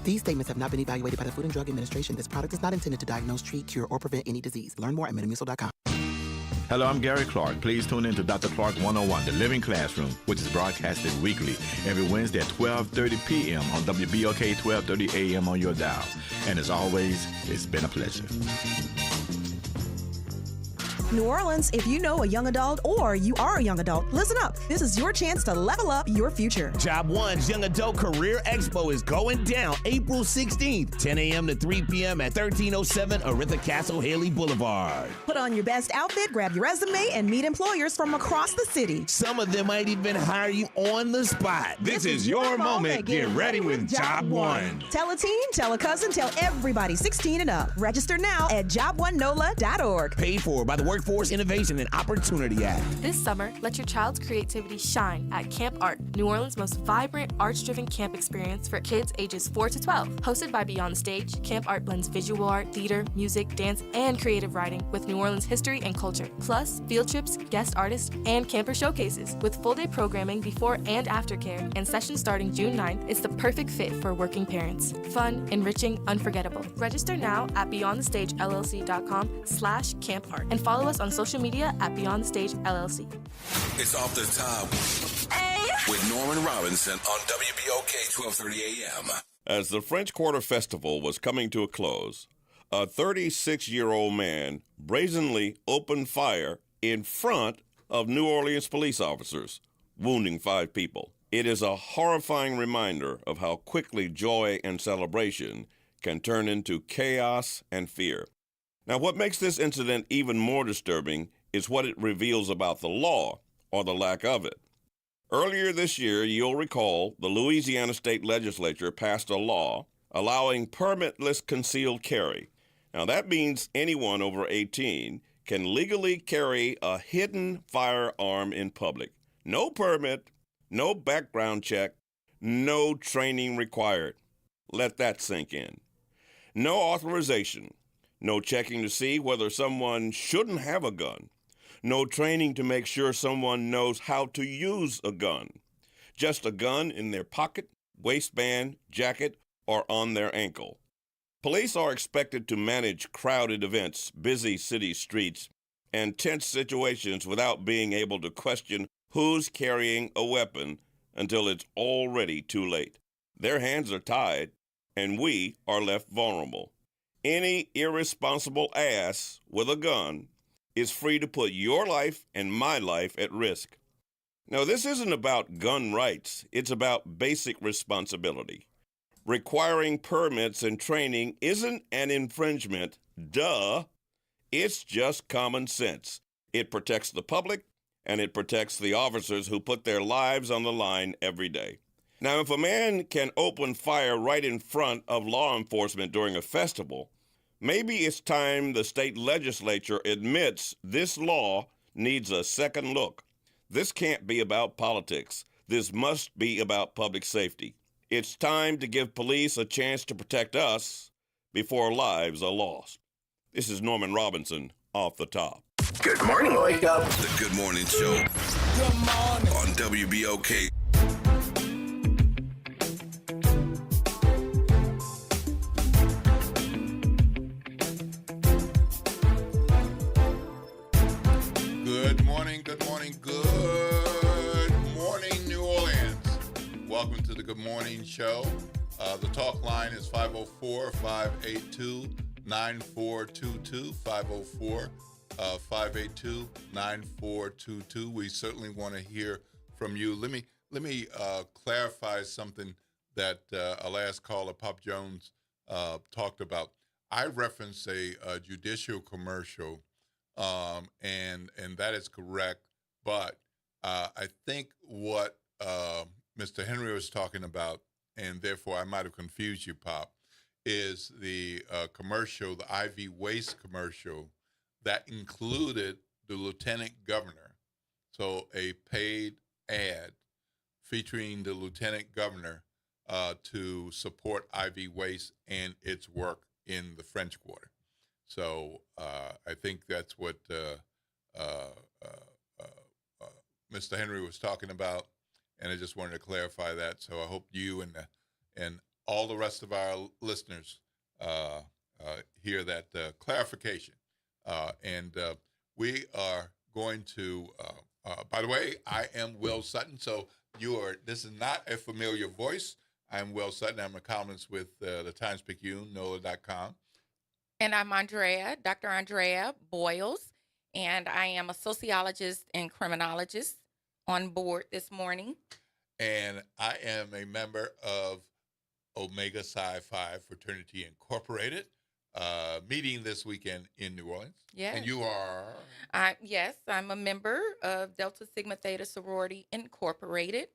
These statements have not been evaluated by the Food and Drug Administration. This product is not intended to diagnose, treat, cure, or prevent any disease. Learn more at Metamucil.com. Hello, I'm Gary Clark. Please tune in to Dr. Clark 101, The Living Classroom, which is broadcasted weekly every Wednesday at 12:30 p.m. on WBOK 12:30 a.m. on your dial. And as always, it's been a pleasure. New Orleans, if you know a young adult or you are a young adult, listen up. This is your chance to level up your future. Job One's Young Adult Career Expo is going down April 16th, 10 a.m. to 3 p.m. at 1307 Oritha Castle Haley Boulevard. Put on your best outfit, grab your resume, and meet employers from across the city. Some of them might even hire you on the spot. This is your moment. Get ready with Job One. Tell a team, tell a cousin, tell everybody 16 and up. Register now at job1nola.org. Paid for by the Workforce Innovation and Opportunity Act. This summer, let your child's creativity shine at Camp Art, New Orleans' most vibrant, arts-driven camp experience for kids ages 4 to 12. Hosted by Beyond the Stage, Camp Art blends visual art, theater, music, dance, and creative writing with New Orleans history and culture. Plus, field trips, guest artists, and camper showcases. With full-day programming before and after care and sessions starting June 9th, it's the perfect fit for working parents. Fun, enriching, unforgettable. Register now at beyondthestagellc.com/campart and follow us on social media at Beyond the Stage LLC. It's Off the Top with Norman Robinson on WBOK 1230 AM. As the French Quarter Festival was coming to a close, a 36-year-old man brazenly opened fire in front of New Orleans police officers, wounding 5 people. It is a horrifying reminder of how quickly joy and celebration can turn into chaos and fear. Now, what makes this incident even more disturbing is what it reveals about the law, or the lack of it. Earlier this year, you'll recall, the Louisiana State Legislature passed a law allowing permitless concealed carry. Now, that means anyone over 18 can legally carry a hidden firearm in public. No permit, no background check, no training required. Let that sink in. No authorization. No checking to see whether someone shouldn't have a gun. No training to make sure someone knows how to use a gun. Just a gun in their pocket, waistband, jacket, or on their ankle. Police are expected to manage crowded events, busy city streets, and tense situations without being able to question who's carrying a weapon until it's already too late. Their hands are tied, and we are left vulnerable. Any irresponsible ass with a gun is free to put your life and my life at risk. Now, this isn't about gun rights. It's about basic responsibility. Requiring permits and training isn't an infringement. Duh. It's just common sense. It protects the public, and it protects the officers who put their lives on the line every day. Now, if a man can open fire right in front of law enforcement during a festival, maybe it's time the state legislature admits this law needs a second look. This can't be about politics. This must be about public safety. It's time to give police a chance to protect us before lives are lost. This is Norman Robinson, Off the Top. Good morning, Wake Up. The Good Morning Show. Good morning. On WBOK. Good morning, good morning, good morning, New Orleans. Welcome to the Good Morning Show. The talk line is 504-582-9422, 504-582-9422. We certainly want to hear from you. Let me clarify something that a last caller, Pop Jones, talked about. I referenced a judicial commercial, and that is correct. But I think what Mr. Henry was talking about, and therefore I might have confused you, Pop, is the commercial, the IV waste commercial that included the lieutenant governor. So a paid ad featuring the lieutenant governor to support IV waste and its work in the French Quarter. So I think that's what Mr. Henry was talking about, and I just wanted to clarify that. So I hope you and all the rest of our listeners hear that clarification. And we are going to, by the way, I am Will Sutton. So this is not a familiar voice. I'm Will Sutton. I'm a columnist with the Times-Picayune, NOLA.com. And I'm Dr. Andrea Boyles, and I am a sociologist and criminologist on board this morning. And I am a member of Omega Psi Phi Fraternity Incorporated, meeting this weekend in New Orleans. Yes. And you are? Yes, I'm a member of Delta Sigma Theta Sorority Incorporated,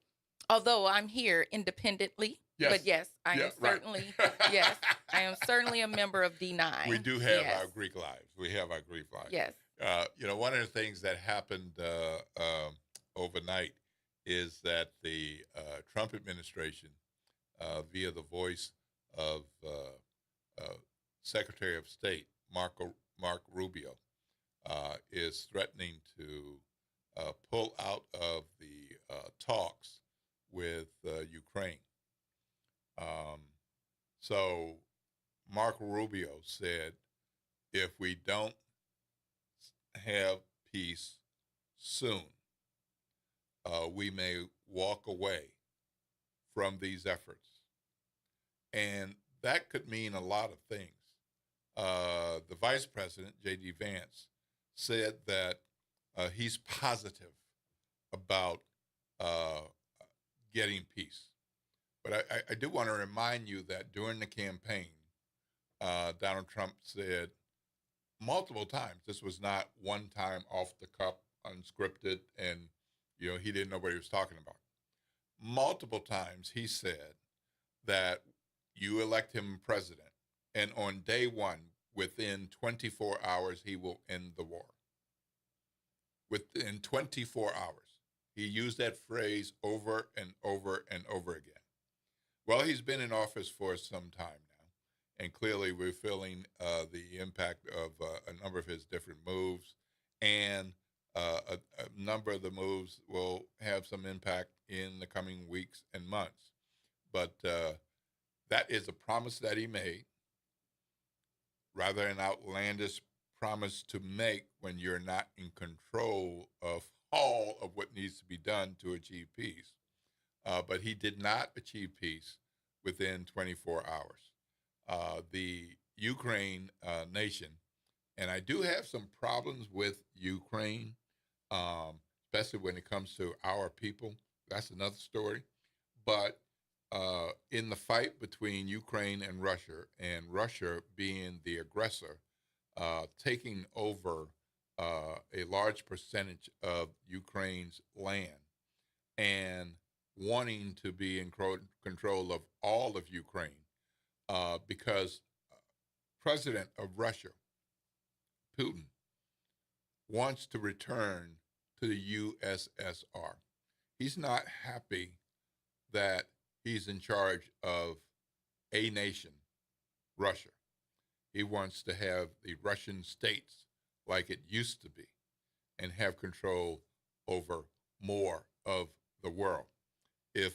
although I'm here independently. Yes. But yes, I am certainly, yes, I am certainly a member of D9. We do have our Greek lives. We have our Greek lives. Yes. One of the things that happened overnight is that the Trump administration, via the voice of Secretary of State Mark Rubio, is threatening to pull out of the talks with Ukraine. So Mark Rubio said, if we don't have peace soon, we may walk away from these efforts. And that could mean a lot of things. The vice president, J.D. Vance, said that he's positive about getting peace. But I do want to remind you that during the campaign, Donald Trump said multiple times, this was not one time off the cuff, unscripted, and he didn't know what he was talking about. Multiple times he said that you elect him president, and on day one, within 24 hours, he will end the war. Within 24 hours. He used that phrase over and over and over again. Well, he's been in office for some time now, and clearly we're feeling the impact of a number of his different moves, and a number of the moves will have some impact in the coming weeks and months. But that is a promise that he made, rather an outlandish promise to make when you're not in control of all of what needs to be done to achieve peace. But he did not achieve peace within 24 hours. The Ukraine nation, and I do have some problems with Ukraine, especially when it comes to our people. That's another story. But in the fight between Ukraine and Russia being the aggressor, taking over a large percentage of Ukraine's land and wanting to be in control of all of Ukraine, because President of Russia, Putin, wants to return to the USSR. He's not happy that he's in charge of a nation, Russia. He wants to have the Russian states like it used to be and have control over more of the world. If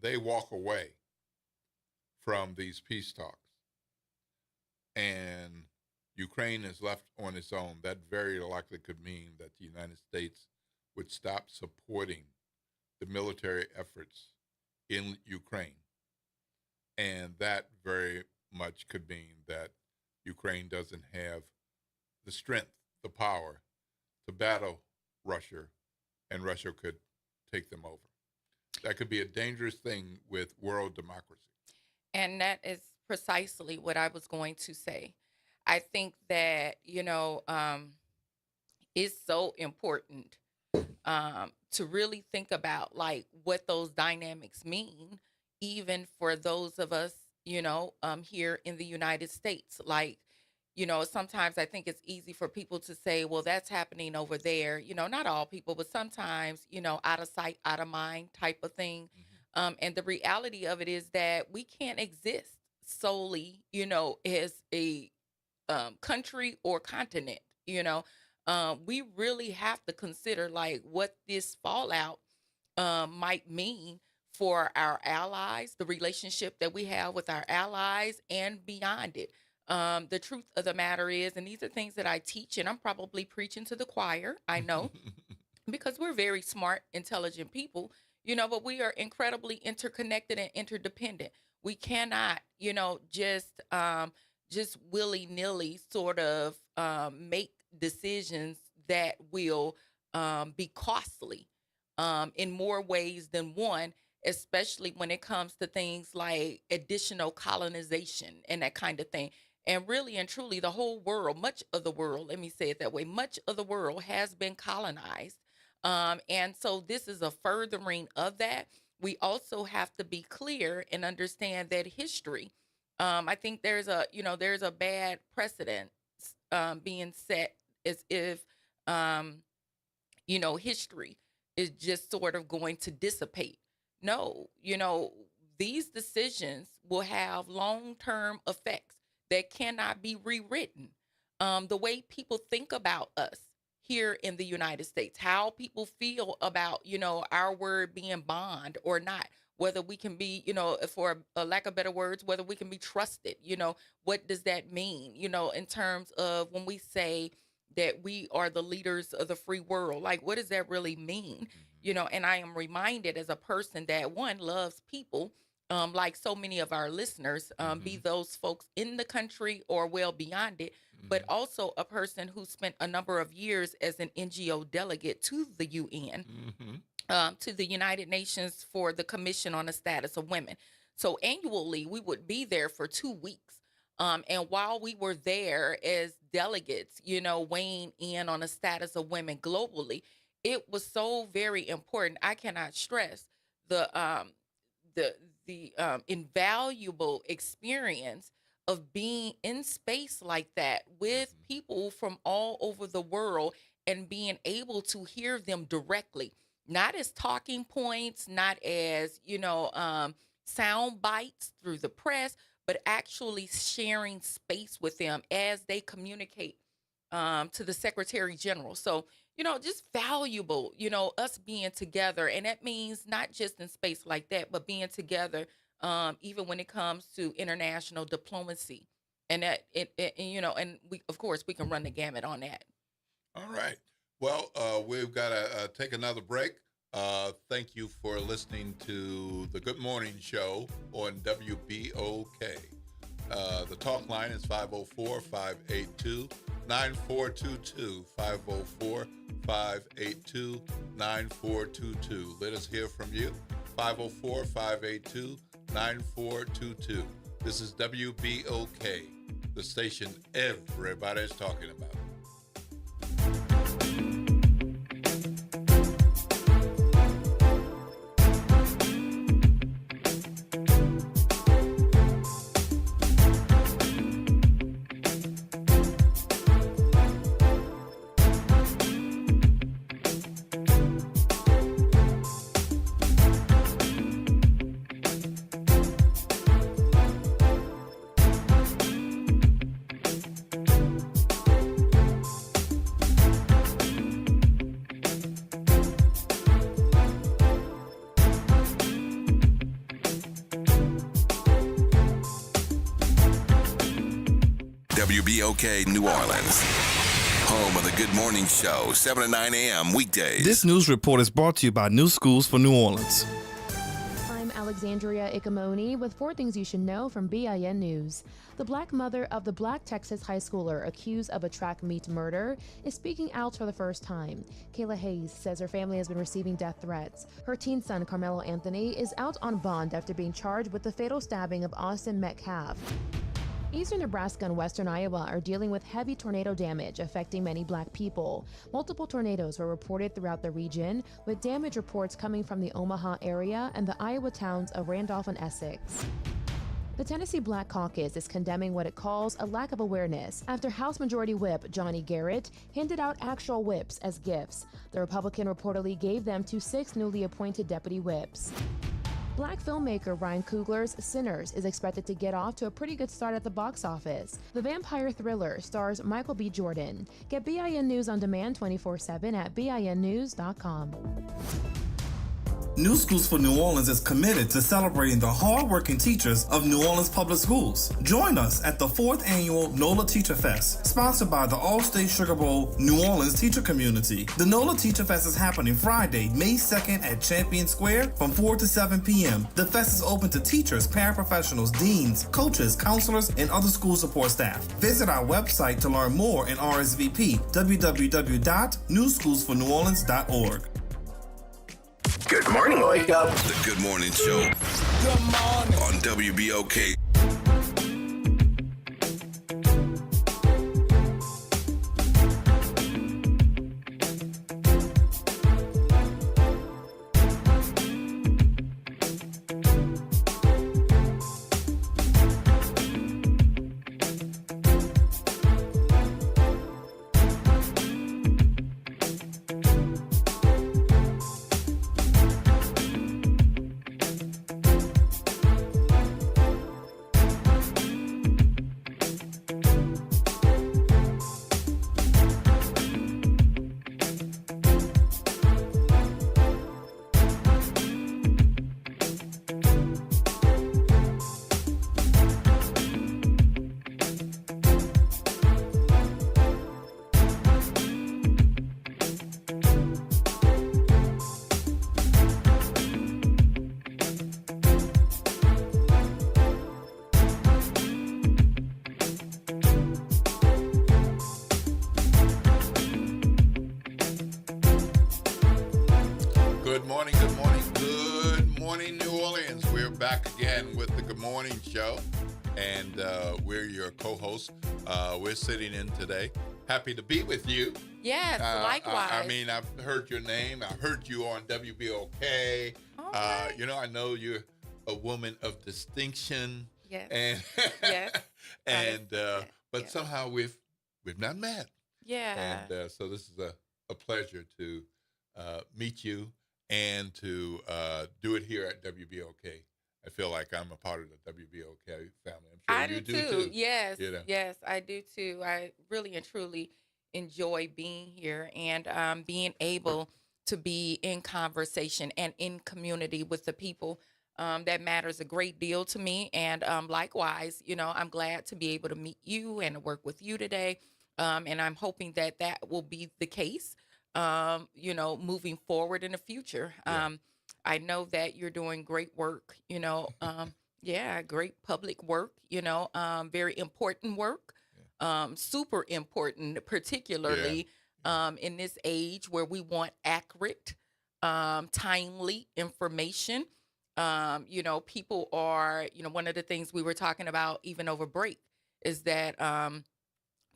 they walk away from these peace talks and Ukraine is left on its own, that very likely could mean that the United States would stop supporting the military efforts in Ukraine. And that very much could mean that Ukraine doesn't have the strength, the power to battle Russia, and Russia could take them over. That could be a dangerous thing with world democracy. And that is precisely what I was going to say. I think that, it's so important to really think about like what those dynamics mean, even for those of us, here in the United States. Like, sometimes I think it's easy for people to say, well, that's happening over there. Not all people, but sometimes, out of sight, out of mind type of thing. And the reality of it is that we can't exist solely, as a country or continent. We really have to consider like what this fallout might mean for our allies, the relationship that we have with our allies and beyond it. The truth of the matter is, and these are things that I teach, and I'm probably preaching to the choir, I know, because we're very smart, intelligent people, but we are incredibly interconnected and interdependent. We cannot, just willy-nilly sort of make decisions that will be costly in more ways than one, especially when it comes to things like additional colonization and that kind of thing. And really and truly, the whole world, much of the world, let me say it that way, much of the world has been colonized. And so this is a furthering of that. We also have to be clear and understand that history, I think there's a bad precedent being set as if, history is just sort of going to dissipate. No, these decisions will have long-term effects that cannot be rewritten. The way people think about us here in the United States, how people feel about, our word being bond or not, whether we can be, for a lack of better words, whether we can be trusted, what does that mean, in terms of when we say that we are the leaders of the free world, like, what does that really mean? And I am reminded as a person that one loves people, like so many of our listeners, be those folks in the country or well beyond it, but also a person who spent a number of years as an NGO delegate to the UN, to the United Nations for the Commission on the Status of Women. So annually, we would be there for 2 weeks. And while we were there as delegates, weighing in on the status of women globally, it was so very important. I cannot stress the invaluable experience of being in space like that with people from all over the world and being able to hear them directly, not as talking points, not as, sound bites through the press, but actually sharing space with them as they communicate to the Secretary General. So, just valuable, us being together. And that means not just in space like that, but being together even when it comes to international diplomacy. And that, and we, of course, we can run the gamut on that. All right. Well, we've got to take another break. Thank you for listening to the Good Morning Show on WBOK. The talk line is 504-582-9422, 504-582-9422. Let us hear from you, 504-582-9422. This is WBOK, the station everybody's talking about. WBOK New Orleans, home of the Good Morning Show, 7 to 9 a.m. weekdays. This news report is brought to you by New Schools for New Orleans. I'm Alexandria Ikamoni with 4 things you should know from BIN News. The black mother of the Black Texas high schooler accused of a track meet murder is speaking out for the first time. Kayla Hayes says her family has been receiving death threats. Her teen son, Carmelo Anthony, is out on bond after being charged with the fatal stabbing of Austin Metcalf. Eastern Nebraska and western Iowa are dealing with heavy tornado damage affecting many black people. Multiple tornadoes were reported throughout the region, with damage reports coming from the Omaha area and the Iowa towns of Randolph and Essex. The Tennessee Black Caucus is condemning what it calls a lack of awareness after House Majority Whip Johnny Garrett handed out actual whips as gifts. The Republican reportedly gave them to 6 newly appointed deputy whips. Black filmmaker Ryan Coogler's Sinners is expected to get off to a pretty good start at the box office. The vampire thriller stars Michael B. Jordan. Get BIN News on demand 24/7 at BINnews.com. New Schools for New Orleans is committed to celebrating the hardworking teachers of New Orleans Public Schools. Join us at the 4th annual NOLA Teacher Fest, sponsored by the All-State Sugar Bowl New Orleans teacher community. The NOLA Teacher Fest is happening Friday, May 2nd at Champion Square from 4 to 7 p.m. The fest is open to teachers, paraprofessionals, deans, coaches, counselors, and other school support staff. Visit our website to learn more and RSVP, www.newschoolsforneworleans.org. Good morning, Wake Up. The Good Morning Show. Good morning. On WBOK. Good morning, good morning, good morning, New Orleans. We're back again with the Good Morning Show, and we're your co-hosts. We're sitting in today. Happy to be with you. Yes, likewise. I mean, I've heard your name. I heard you on WBOK. You know, I know you're a woman of distinction. Yes. And yes. and but somehow we've not met. Yeah. And so this is a pleasure to meet you and to do it here at WBOK. I feel like I'm a part of the WBOK family. I'm sure you do too. Yes, You know? yes, I do too. I really and truly enjoy being here and being able to be in conversation and in community with the people. That matters a great deal to me. And likewise, you know, I'm glad to be able to meet you and to work with you today. And I'm hoping that that will be the case, you know, moving forward in the future. I know that you're doing great work, you know, great public work, you know, very important work, super important, particularly in this age where we want accurate, timely information. You know, people are, you know, one of the things we were talking about even over break is that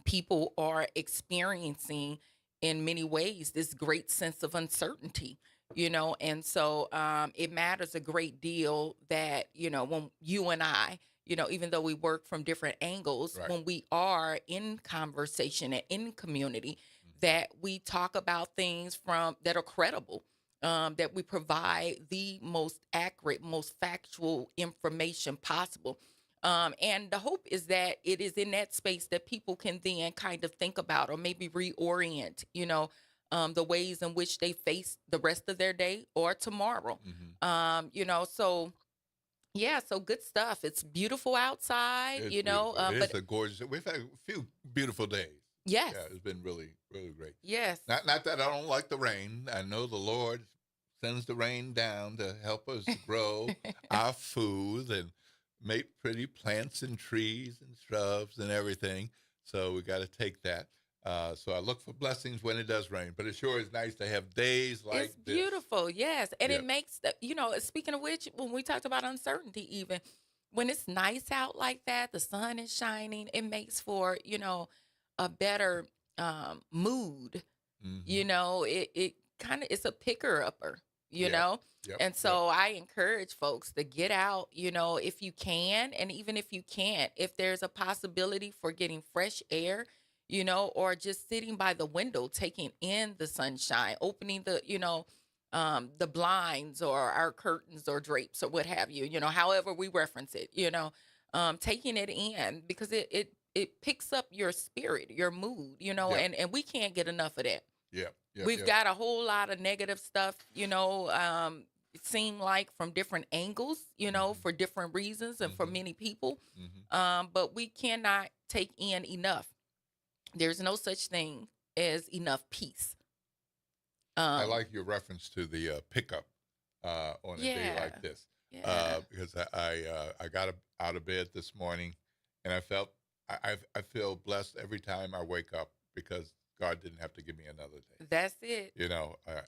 people are experiencing in many ways this great sense of uncertainty, you know, and so it matters a great deal that, you know, when you and I, you know, even though we work from different angles, when we are in conversation and in community, that we talk about things from that are credible. That we provide the most accurate, most factual information possible. And the hope is that it is in that space that people can then kind of think about or maybe reorient, you know, the ways in which they face the rest of their day or tomorrow. You know, so yeah, so good stuff. It's beautiful outside, It's you know. beautiful. But It's a gorgeous. We've had a few beautiful days. yes, Yeah, it's been really, really great. yes, Not that I don't like the rain. I know the Lord sends the rain down to help us grow our food and make pretty plants and trees and shrubs and everything. So we got to take that. So I look for blessings when it does rain, but it sure is nice to have days like it's this. beautiful. Yes, and Yep. it makes the, you know. Speaking of which, when we talked about uncertainty, even when it's nice out like that, the sun is shining. It makes for, you know, a better mood. You know, it kind of it's a picker upper. You know, and so I encourage folks to get out. You know, if you can, and even if you can't, if there's a possibility for getting fresh air, you know, or just sitting by the window, taking in the sunshine, opening the, you know, the blinds or our curtains or drapes or what have you, you know, however we reference it, you know, taking it in because it picks up your spirit, your mood, you know, and we can't get enough of that. Yeah. We've got a whole lot of negative stuff, you know, seem like from different angles, for different reasons and for many people. But we cannot take in enough. There's no such thing as enough peace. I like your reference to the pickup on a day like this, because I got out of bed this morning, and I feel blessed every time I wake up because God didn't have to give me another day. That's it.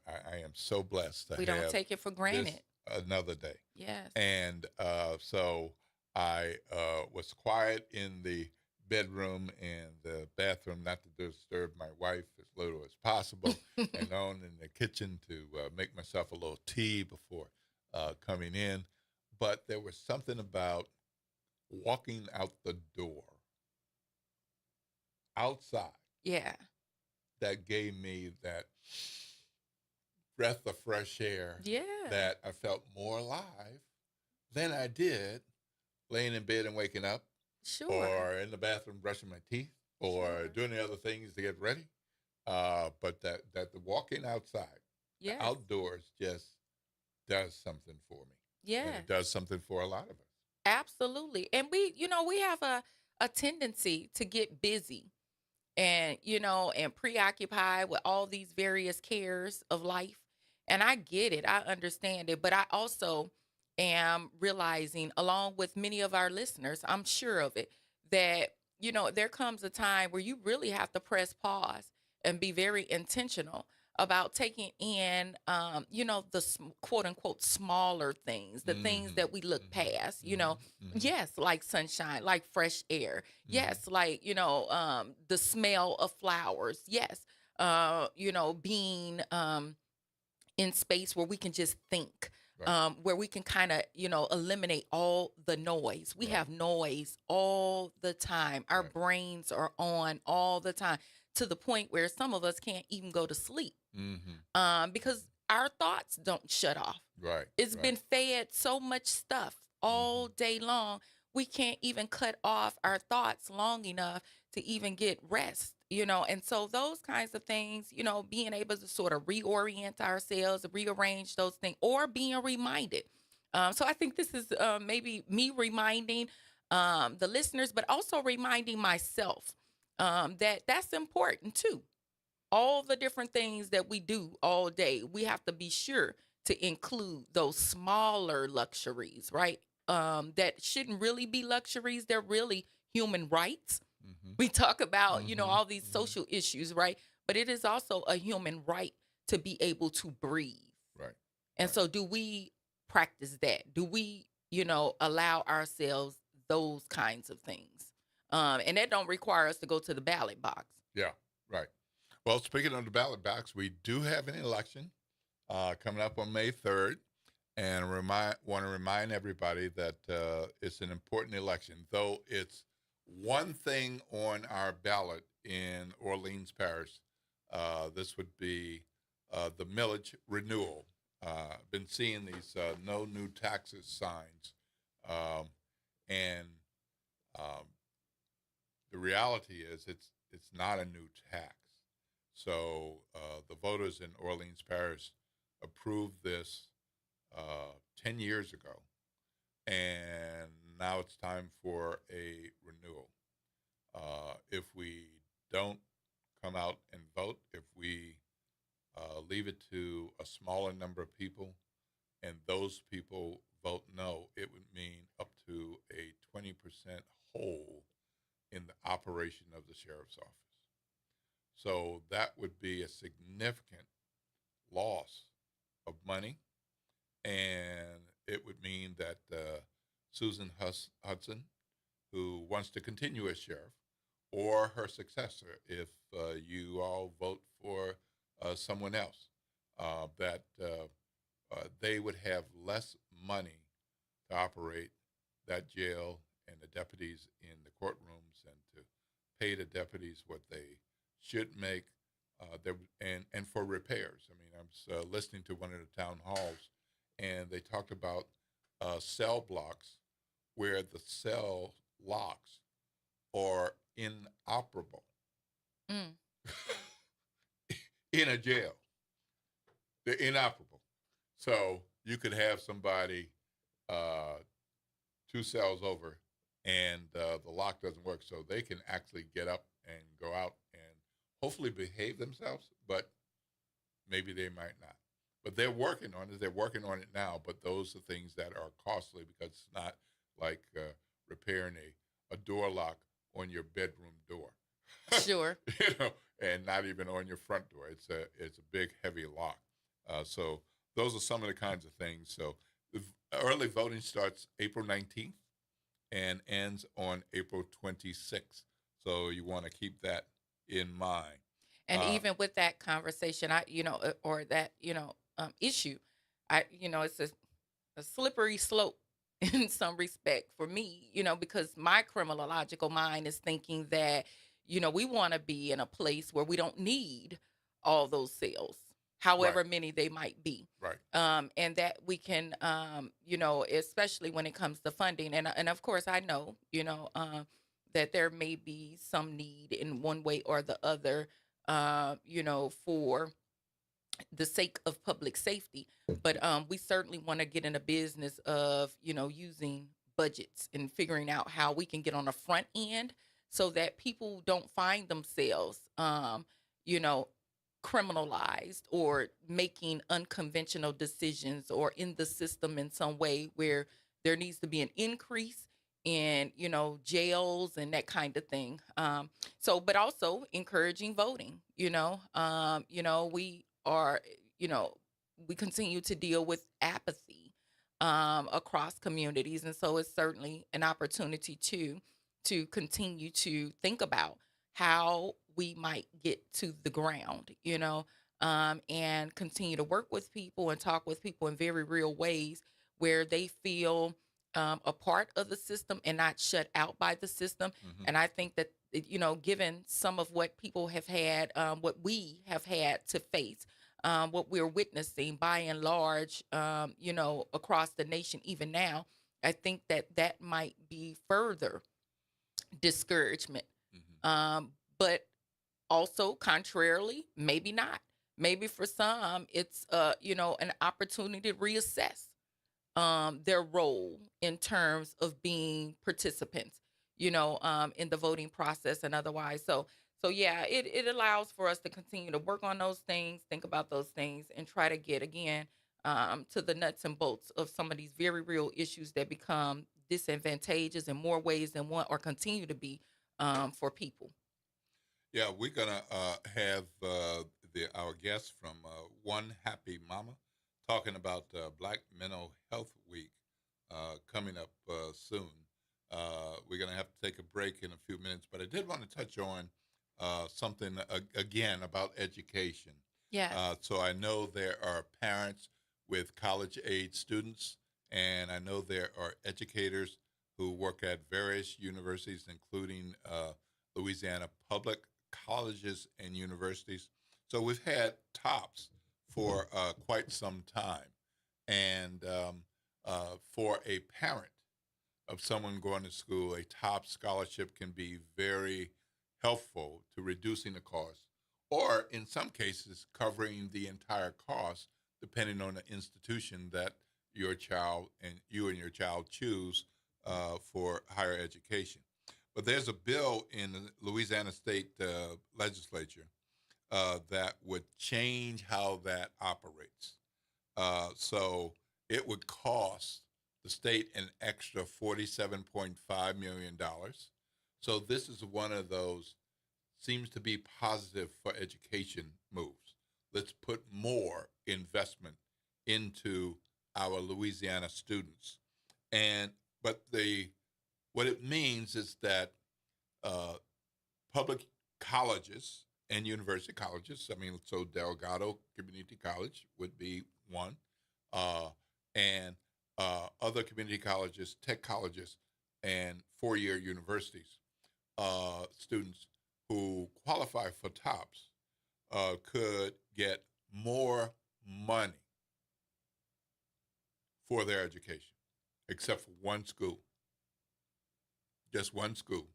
I am so blessed to we don't take it for granted. Another day. Yes. And so I was quiet in the bedroom and the bathroom, not to disturb my wife as little as possible, and on in the kitchen to make myself a little tea before coming in. But there was something about walking out the door outside. Yeah. That gave me that breath of fresh air. Yeah. That I felt more alive than I did laying in bed and waking up. Sure. Or in the bathroom brushing my teeth, or doing the other things to get ready. But that the walking outside, the outdoors, just does something for me. Yeah. And it does something for a lot of us. Absolutely. And we have a tendency to get busy and, and preoccupied with all these various cares of life. And I get it. I understand it. But I also am realizing, along with many of our listeners, I'm sure of it, that, there comes a time where you really have to press pause and be very intentional about taking in, the quote unquote smaller things, the things that we look past, yes, like sunshine, like fresh air. Yes. Like, the smell of flowers. Yes. Being in space where we can just think. Right. Where we can kind of, eliminate all the noise. We have noise all the time. Our brains are on all the time, to the point where some of us can't even go to sleep because our thoughts don't shut off. Right. It's been fed so much stuff all day long. We can't even cut off our thoughts long enough to even get rest. And so those kinds of things, being able to sort of reorient ourselves, rearrange those things, or being reminded. So I think this is maybe me reminding the listeners, but also reminding myself that that's important too. All the different things that we do all day, we have to be sure to include those smaller luxuries, right? That shouldn't really be luxuries. They're really human rights. We talk about, all these social issues, right? But it is also a human right to be able to breathe. Right. And so do we practice that? Do we, allow ourselves those kinds of things? And that don't require us to go to the ballot box. Yeah, right. Well, speaking of the ballot box, we do have an election coming up on May 3rd. And want to remind everybody that it's an important election, though it's one thing on our ballot in Orleans Parish. This would be the millage renewal. Been seeing these no new taxes signs. And the reality is it's not a new tax. So the voters in Orleans Parish approved this 10 years ago, and now it's time for a renewal. If we don't come out and vote, if we leave it to a smaller number of people, and those people vote no, it would mean up to a 20% hole in the operation of the sheriff's office. So that would be a significant loss of money. And it would mean that Susan Hudson, who wants to continue as sheriff, or her successor, if you all vote for someone else, that they would have less money to operate that jail and the deputies in the courtrooms, and to pay the deputies what they should make, and for repairs. I mean, I was listening to one of the town halls, and they talked about cell blocks where the cell locks are inoperable in a jail. They're inoperable. So you could have somebody 2 cells over, and the lock doesn't work, so they can actually get up and go out and hopefully behave themselves, but maybe they might not. But they're working on it. They're working on it now, but those are things that are costly because it's not like repairing a door lock on your bedroom door. Sure. And not even on your front door. It's a big, heavy lock. So those are some of the kinds of things. So the early voting starts April 19th and ends on April 26th. So you want to keep that in mind. And even with that conversation, or that, issue, it's a slippery slope in some respect for me, because my criminological mind is thinking that, we want to be in a place where we don't need all those cells, however many they might be. Right. And that we can, especially when it comes to funding. And of course, I know, that there may be some need in one way or the other, for the sake of public safety. But we certainly want to get in the business of, using budgets and figuring out how we can get on the front end so that people don't find themselves, criminalized or making unconventional decisions or in the system in some way where there needs to be an increase in, jails and that kind of thing. But also encouraging voting, we are, we continue to deal with apathy across communities. And so it's certainly an opportunity to continue to think about how we might get to the ground, and continue to work with people and talk with people in very real ways where they feel a part of the system and not shut out by the system. Mm-hmm. And I think that, given some of what people have had, what we have had to face, what we're witnessing by and large, across the nation, even now, I think that might be further discouragement. Mm-hmm. But also, contrarily, maybe not. Maybe for some, it's an opportunity to reassess their role in terms of being participants, in the voting process and otherwise. So yeah, it allows for us to continue to work on those things, think about those things, and try to get again to the nuts and bolts of some of these very real issues that become disadvantageous in more ways than one, or continue to be for people. Yeah, we're gonna have our guest from One Happy Mama talking about Black Mental Health Week coming up soon. We're gonna have to take a break in a few minutes, but I did want to touch on something again about education. Yeah. So I know there are parents with college-age students, and I know there are educators who work at various universities, including Louisiana public colleges and universities. So we've had TOPS for quite some time. And for a parent of someone going to school, a TOPS scholarship can be very helpful to reducing the cost, or in some cases, covering the entire cost, depending on the institution that your child and your child choose for higher education. But there's a bill in the Louisiana State Legislature that would change how that operates. So it would cost the state an extra $47.5 million. So this is one of those seems to be positive for education moves. Let's put more investment into our Louisiana students. But what it means is that public colleges and university colleges, so Delgado Community College would be one, and other community colleges, tech colleges, and four-year universities, students who qualify for TOPS could get more money for their education, except for one school. Just one school,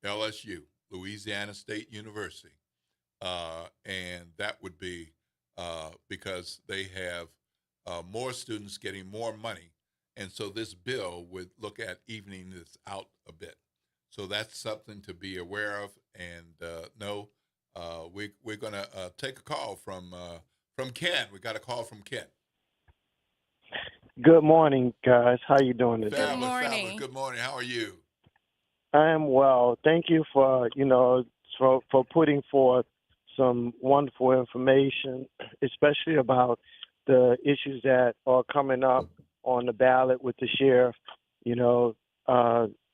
LSU, Louisiana State University. And that would be because they have more students getting more money. And so this bill would look at evening this out a bit. So that's something to be aware of. And we're going to take a call from Ken. We got a call from Ken. Good morning, guys. How you doing today? Good morning. Good morning. How are you? I am well. Thank you for for putting forth some wonderful information, especially about the issues that are coming up on the ballot with the sheriff.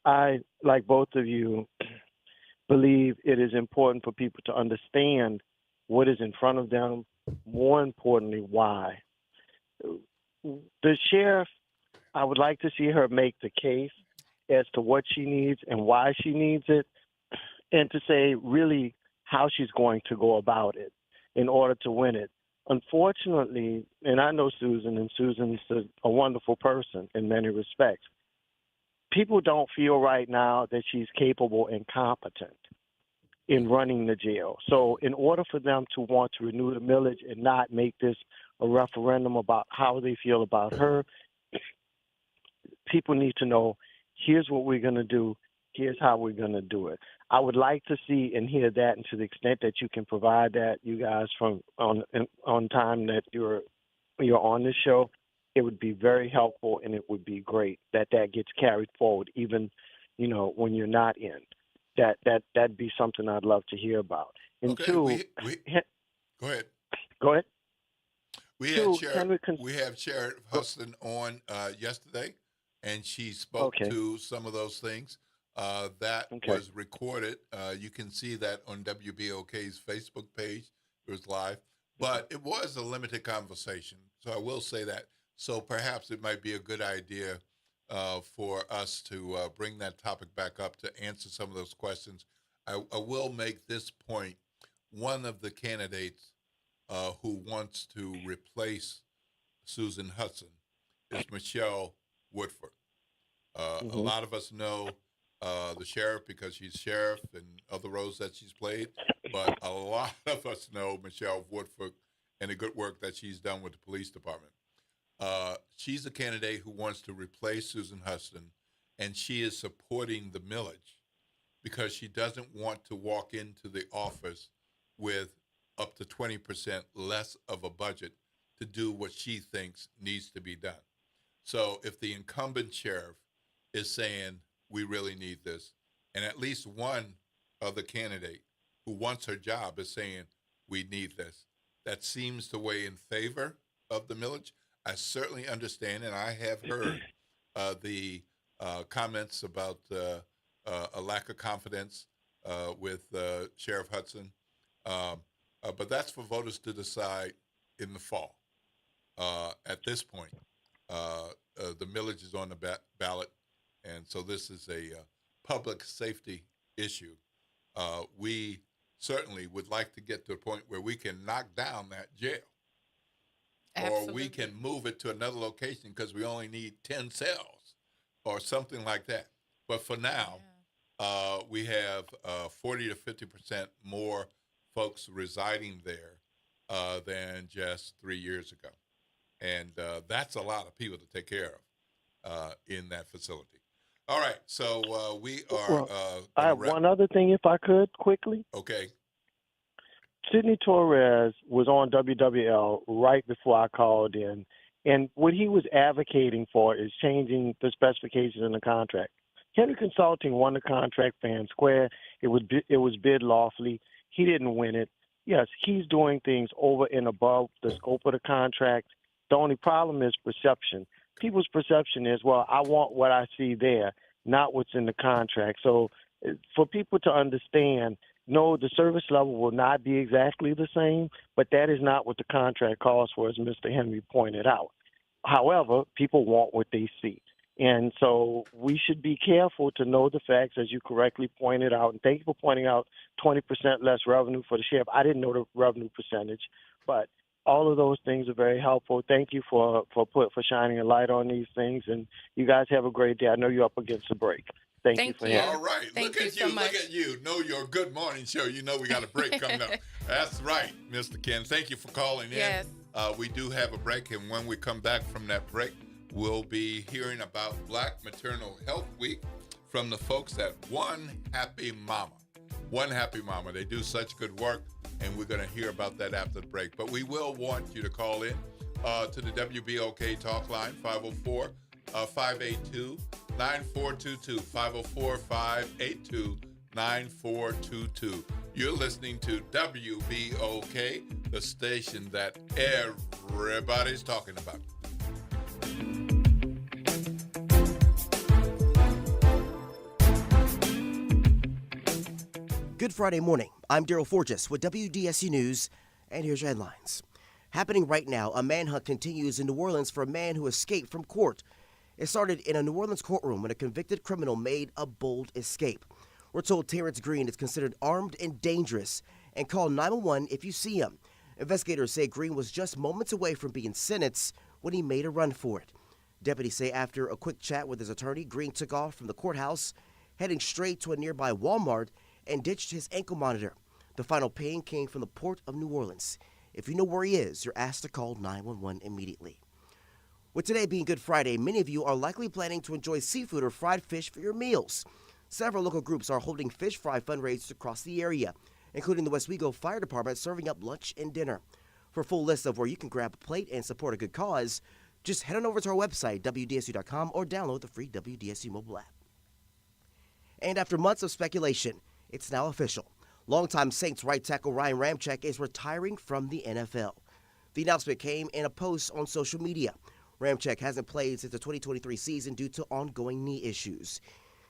I, like both of you, believe it is important for people to understand what is in front of them. More importantly, why. The sheriff, I would like to see her make the case as to what she needs and why she needs it, and to say really how she's going to go about it in order to win it. Unfortunately, and I know Susan, and Susan's a wonderful person in many respects, people don't feel right now that she's capable and competent in running the jail. So in order for them to want to renew the millage and not make this a referendum about how they feel about her, people need to know, here's what we're going to do, here's how we're going to do it. I would like to see and hear that, and to the extent that you can provide that, you guys, from on time that you're on this show, it would be very helpful, and it would be great that gets carried forward, even when you're not in. That'd be something I'd love to hear about. And okay, two, go ahead. Go ahead. We have Sheriff Hudson on yesterday, and she spoke to some of those things. That was recorded. You can see that on WBOK's Facebook page. It was live, but it was a limited conversation. So I will say that. So perhaps it might be a good idea for us to bring that topic back up to answer some of those questions. I will make this point. One of the candidates who wants to replace Susan Hudson is Michelle Woodford. A lot of us know the sheriff because she's sheriff and other roles that she's played, but a lot of us know Michelle Woodford and the good work that she's done with the police department. She's a candidate who wants to replace Susan Hudson, and she is supporting the millage because she doesn't want to walk into the office with up to 20% less of a budget to do what she thinks needs to be done. So if the incumbent sheriff is saying, we really need this, and at least one other candidate who wants her job is saying, we need this, that seems to weigh in favor of the millage. I certainly understand, and I have heard the comments about a lack of confidence with Sheriff Hudson. But that's for voters to decide in the fall. At this point, the millage is on the ballot, and so this is a public safety issue. We certainly would like to get to a point where we can knock down that jail. Absolutely. Or we can move it to another location because we only need 10 cells or something like that. But for now, we have 40 to 50% more folks residing there than just 3 years ago. And that's a lot of people to take care of in that facility. All right, so we are... I have one other thing, if I could, quickly. Okay. Sidney Torres was on WWL right before I called in, and what he was advocating for is changing the specifications in the contract. Henry Consulting won the contract fair and square. It was bid lawfully. He didn't win it. Yes, he's doing things over and above the scope of the contract. The only problem is perception. People's perception is, well, I want what I see there, not what's in the contract. So for people to understand, no, the service level will not be exactly the same, but that is not what the contract calls for, as Mr. Henry pointed out. However, people want what they see. And so we should be careful to know the facts, as you correctly pointed out. And thank you for pointing out 20% less revenue for the sheriff. I didn't know the revenue percentage, but all of those things are very helpful. Thank you for shining a light on these things. And you guys have a great day. I know you're up against a break. Thank you for having me. All right. Look at you. Look at you. Know your good morning show. You know we got a break coming up. That's right, Mr. Ken. Thank you for calling in. Yes. We do have a break, and when we come back from that break, we'll be hearing about Black Maternal Health Week from the folks at One Happy Mama. One Happy Mama. They do such good work, and we're going to hear about that after the break. But we will want you to call in to the WBOK talk line, 504-582-9422, 504-582-9422. You're listening to WBOK, the station that everybody's talking about. Good Friday morning. I'm Daryl Forges with WDSU News, and here's your headlines. Happening right now, a manhunt continues in New Orleans for a man who escaped from court. It started in a New Orleans courtroom when a convicted criminal made a bold escape. We're told Terrence Green is considered armed and dangerous, and call 911 if you see him. Investigators say Green was just moments away from being sentenced when he made a run for it. Deputies say after a quick chat with his attorney, Green took off from the courthouse, heading straight to a nearby Walmart, and ditched his ankle monitor. The final ping came from the Port of New Orleans. If you know where he is, you're asked to call 911 immediately. With today being Good Friday, many of you are likely planning to enjoy seafood or fried fish for your meals. Several local groups are holding fish fry fundraisers across the area, including the Westwego Fire Department serving up lunch and dinner. For a full list of where you can grab a plate and support a good cause, just head on over to our website, WDSU.com, or download the free WDSU mobile app. And after months of speculation, it's now official. Longtime Saints right tackle Ryan Ramczyk is retiring from the NFL. The announcement came in a post on social media. Ramczyk hasn't played since the 2023 season due to ongoing knee issues.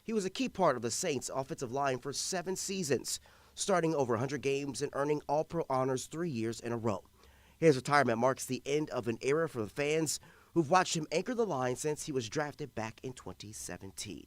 He was a key part of the Saints' offensive line for 7 seasons, starting over 100 games and earning All-Pro honors 3 years in a row. His retirement marks the end of an era for the fans who've watched him anchor the line since he was drafted back in 2017.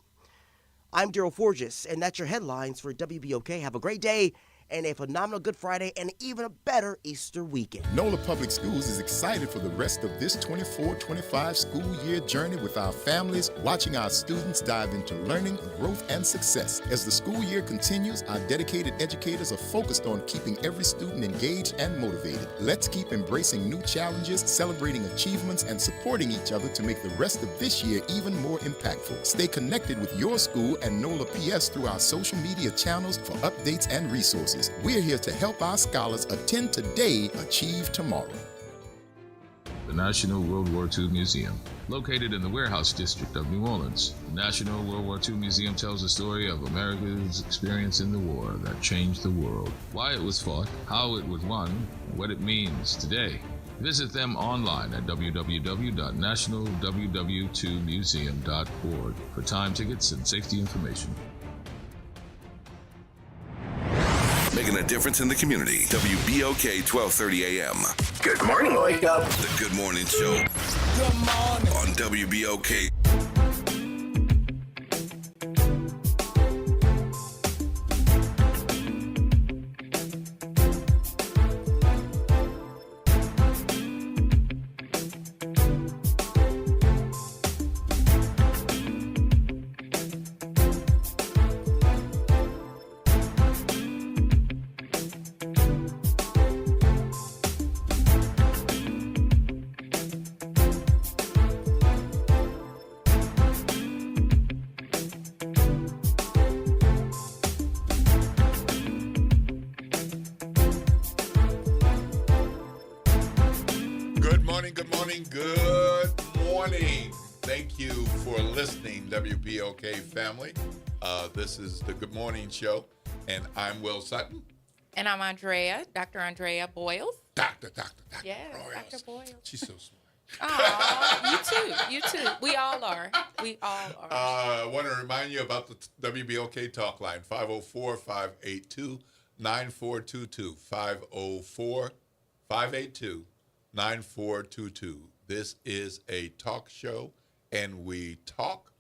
I'm Daryl Forges, and that's your headlines for WBOK. Have a great day and a phenomenal Good Friday and even a better Easter weekend. NOLA Public Schools is excited for the rest of this 24-25 school year journey with our families, watching our students dive into learning, growth, and success. As the school year continues, our dedicated educators are focused on keeping every student engaged and motivated. Let's keep embracing new challenges, celebrating achievements, and supporting each other to make the rest of this year even more impactful. Stay connected with your school and NOLA PS through our social media channels for updates and resources. We're here to help our scholars attend today, achieve tomorrow. The National World War II Museum, located in the Warehouse District of New Orleans. The National World War II Museum tells the story of America's experience in the war that changed the world, why it was fought, how it was won, and what it means today. Visit them online at www.nationalww2museum.org for time tickets and safety information. Making a difference in the community. WBOK 1230 AM. Good morning, Wake Up. The Good Morning Show. Good morning. On WBOK. Good morning. Thank you for listening, WBOK family. This is the Good Morning Show, and I'm Will Sutton. And I'm Andrea, Dr. Andrea Boyles. Doctor Yeah, Boyles. Dr. Boyles. She's so smart. Aw, you too. We all are. I want to remind you about the WBOK talk line, 504-582-9422, 504-582-9422. This is a talk show, and we talk,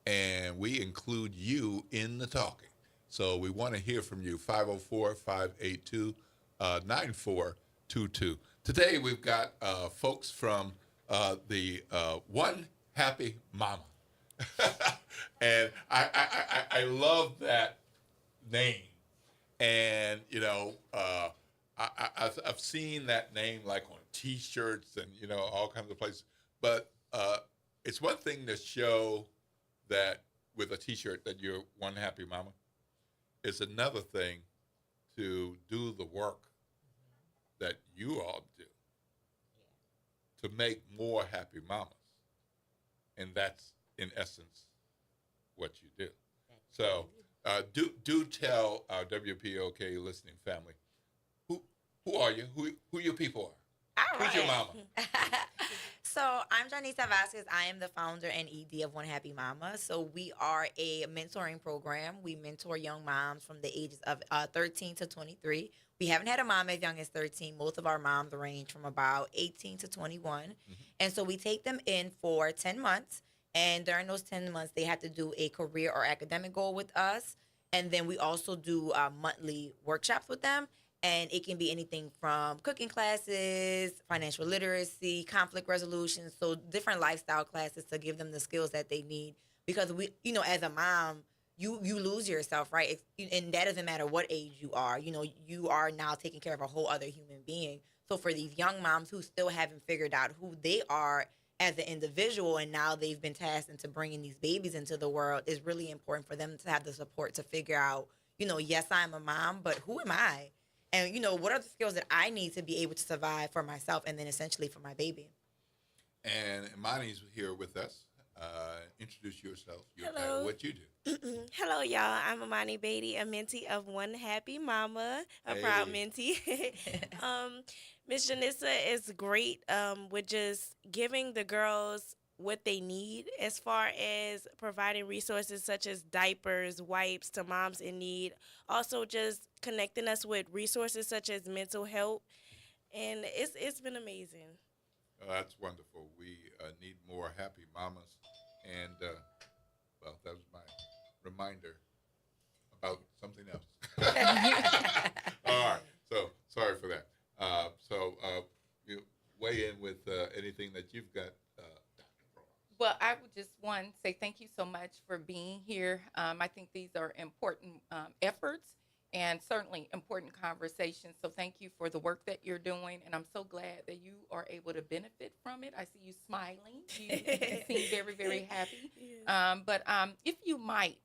and we include you in the talking. So we want to hear from you, 504-582-9422. Today we've got folks from the One Happy Mama. And I love that name. And, you know, I've seen that name like on T-shirts and all kinds of places. But it's one thing to show that with a T-shirt that you're one happy mama. It's another thing to do the work that you all do to make more happy mamas, and that's in essence what you do. So do tell our WPOK listening family who are you, who your people are. All Who's your right. mama? So I'm Janisa Vasquez. I am the founder and ED of One Happy Mama. So we are a mentoring program. We mentor young moms from the ages of 13 to 23. We haven't had a mom as young as 13. Most of our moms range from about 18 to 21. And so we take them in for 10 months. And during those 10 months, they have to do a career or academic goal with us. And then we also do monthly workshops with them. And it can be anything from cooking classes, financial literacy, conflict resolution, so different lifestyle classes to give them the skills that they need. Because we, as a mom, you lose yourself, right? And that doesn't matter what age you are. You are now taking care of a whole other human being. So for these young moms who still haven't figured out who they are as an individual, and now they've been tasked into bringing these babies into the world, it's really important for them to have the support to figure out, yes, I'm a mom, but who am I? And, what are the skills that I need to be able to survive for myself and then essentially for my baby? And Imani's here with us. Introduce yourself, Hello. What you do. Hello, y'all. I'm Imani Beatty, a mentee of One Happy Mama, a proud mentee. Miss Janissa is great with just giving the girls what they need as far as providing resources such as diapers, wipes to moms in need. Also just connecting us with resources such as mental health. And it's been amazing. That's wonderful. We need more happy mamas. And, well, that was my reminder about something else. All right. So, sorry for that. You weigh in with anything that you've got. Well, I would just want to say thank you so much for being here. I think these are important efforts and certainly important conversations. So thank you for the work that you're doing. And I'm so glad that you are able to benefit from it. I see you smiling. You seem very, very happy. But if you might,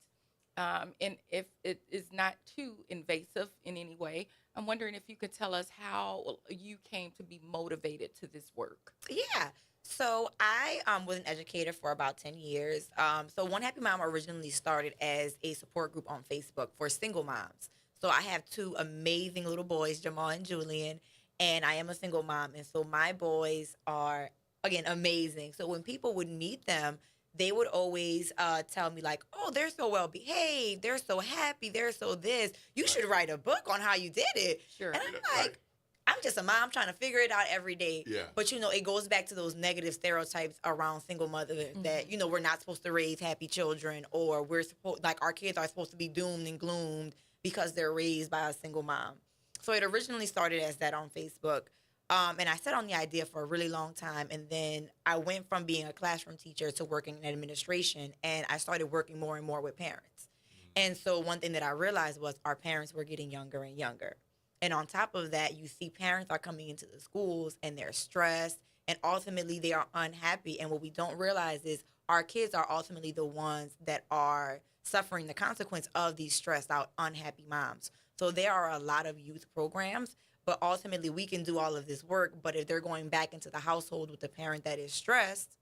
and if it is not too invasive in any way, I'm wondering if you could tell us how you came to be motivated to this work. Yeah. So I was an educator for about 10 years. So One Happy Mama originally started as a support group on Facebook for single moms. So I have two amazing little boys, Jamal and Julian, and I am a single mom. And so my boys are, again, amazing. So when people would meet them, they would always tell me like, oh, they're so well behaved. They're so happy. They're so this. You should write a book on how you did it. Sure. And I'm like, I'm just a mom trying to figure it out every day. Yeah. But, it goes back to those negative stereotypes around single mothers that, we're not supposed to raise happy children, or we're supposed, like, our kids are supposed to be doomed and gloomed because they're raised by a single mom. So it originally started as that on Facebook. And I sat on the idea for a really long time. And then I went from being a classroom teacher to working in administration. And I started working more and more with parents. And so one thing that I realized was our parents were getting younger and younger. And on top of that, you see parents are coming into the schools and they're stressed. And ultimately, they are unhappy. And what we don't realize is our kids are ultimately the ones that are suffering the consequence of these stressed out, unhappy moms. So there are a lot of youth programs. But ultimately, we can do all of this work. But if they're going back into the household with a parent that is stressed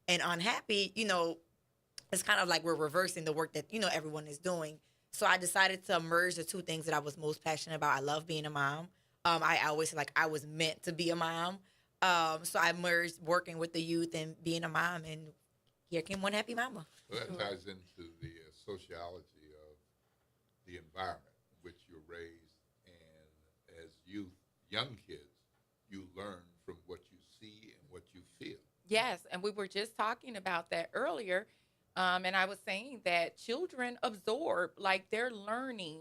and unhappy, it's kind of like we're reversing the work that, everyone is doing. So I decided to merge the two things that I was most passionate about. I love being a mom. I always say, like, I was meant to be a mom. So I merged working with the youth and being a mom. And here came One Happy Mama. Well, that ties into the sociology of the environment in which you're raised. As young kids, you learn from what you see and what you feel. Yes, and we were just talking about that earlier, and I was saying that children absorb, like they're learning,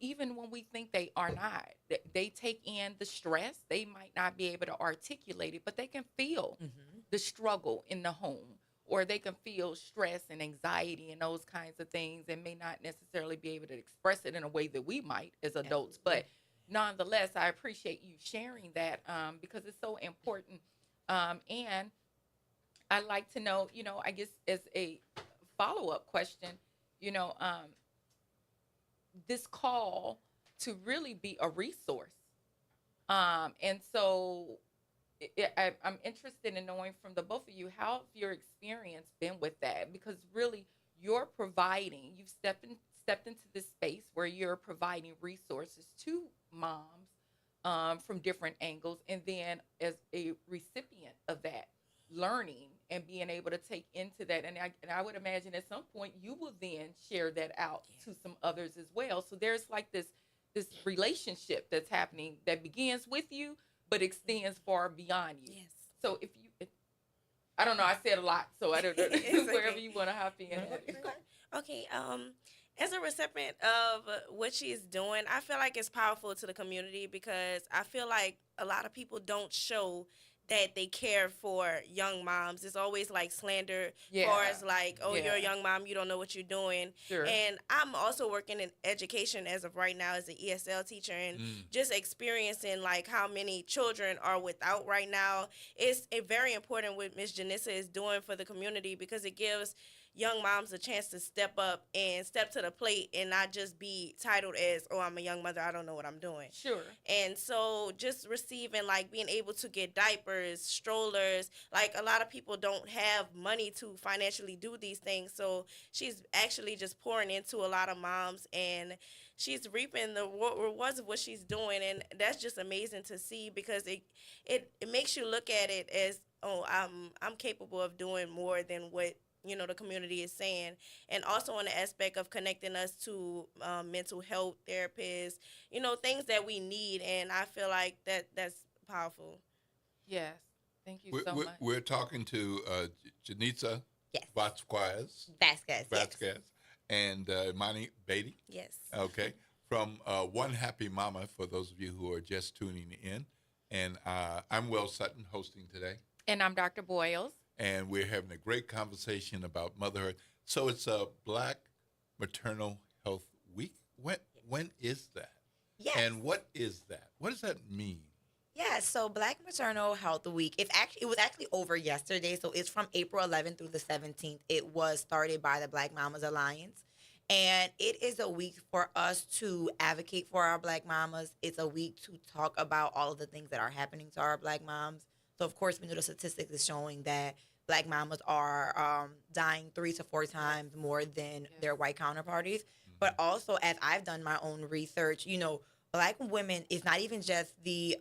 even when we think they are not. They take in the stress. They might not be able to articulate it, but they can feel the struggle in the home, or they can feel stress and anxiety and those kinds of things, and may not necessarily be able to express it in a way that we might as adults, but nonetheless, I appreciate you sharing that because it's so important. And I'd like to know, I guess as a follow-up question, this call to really be a resource. And so I'm interested in knowing from the both of you, how have your experience been with that? Because really you've stepped into this space where you're providing resources to moms from different angles. And then as a recipient of that, learning and being able to take into that. And I would imagine at some point you will then share that out to some others as well. So there's like this relationship that's happening that begins with you, but extends far beyond you. Yes. So I don't know, I said a lot, so I don't know, wherever you want to hop in. Okay, as a recipient of what she's doing, I feel like it's powerful to the community because I feel like a lot of people don't show that they care for young moms. It's always like slander, or it's like, you're a young mom, you don't know what you're doing. Sure. And I'm also working in education as of right now as an ESL teacher, and just experiencing like how many children are without right now. It's very important what Ms. Janissa is doing for the community because it gives young moms a chance to step up and step to the plate and not just be titled as, I'm a young mother, I don't know what I'm doing. Sure. And so just receiving, like, being able to get diapers, strollers, like, a lot of people don't have money to financially do these things. So she's actually just pouring into a lot of moms, and she's reaping the rewards of what she's doing. And that's just amazing to see because it makes you look at it as, I'm capable of doing more than what the community is saying. And also on the aspect of connecting us to mental health therapists, things that we need. And I feel like that's powerful. Yes. Thank you so much. We're talking to Janitza Vasquez. Yes. And Imani Beatty. Yes. Okay. From One Happy Mama, for those of you who are just tuning in. And I'm Will Sutton, hosting today. And I'm Dr. Boyles. And we're having a great conversation about motherhood. So it's a Black Maternal Health Week. When is that? Yes. And what is that? What does that mean? Yeah, so Black Maternal Health Week, it was actually over yesterday, so it's from April 11th through the 17th. It was started by the Black Mamas Alliance, and it is a week for us to advocate for our Black mamas. It's a week to talk about all of the things that are happening to our Black moms. So, of course, we know the statistics is showing that Black mamas are dying 3 to 4 times more than their white counterparts. But also, as I've done my own research, Black women is not even just the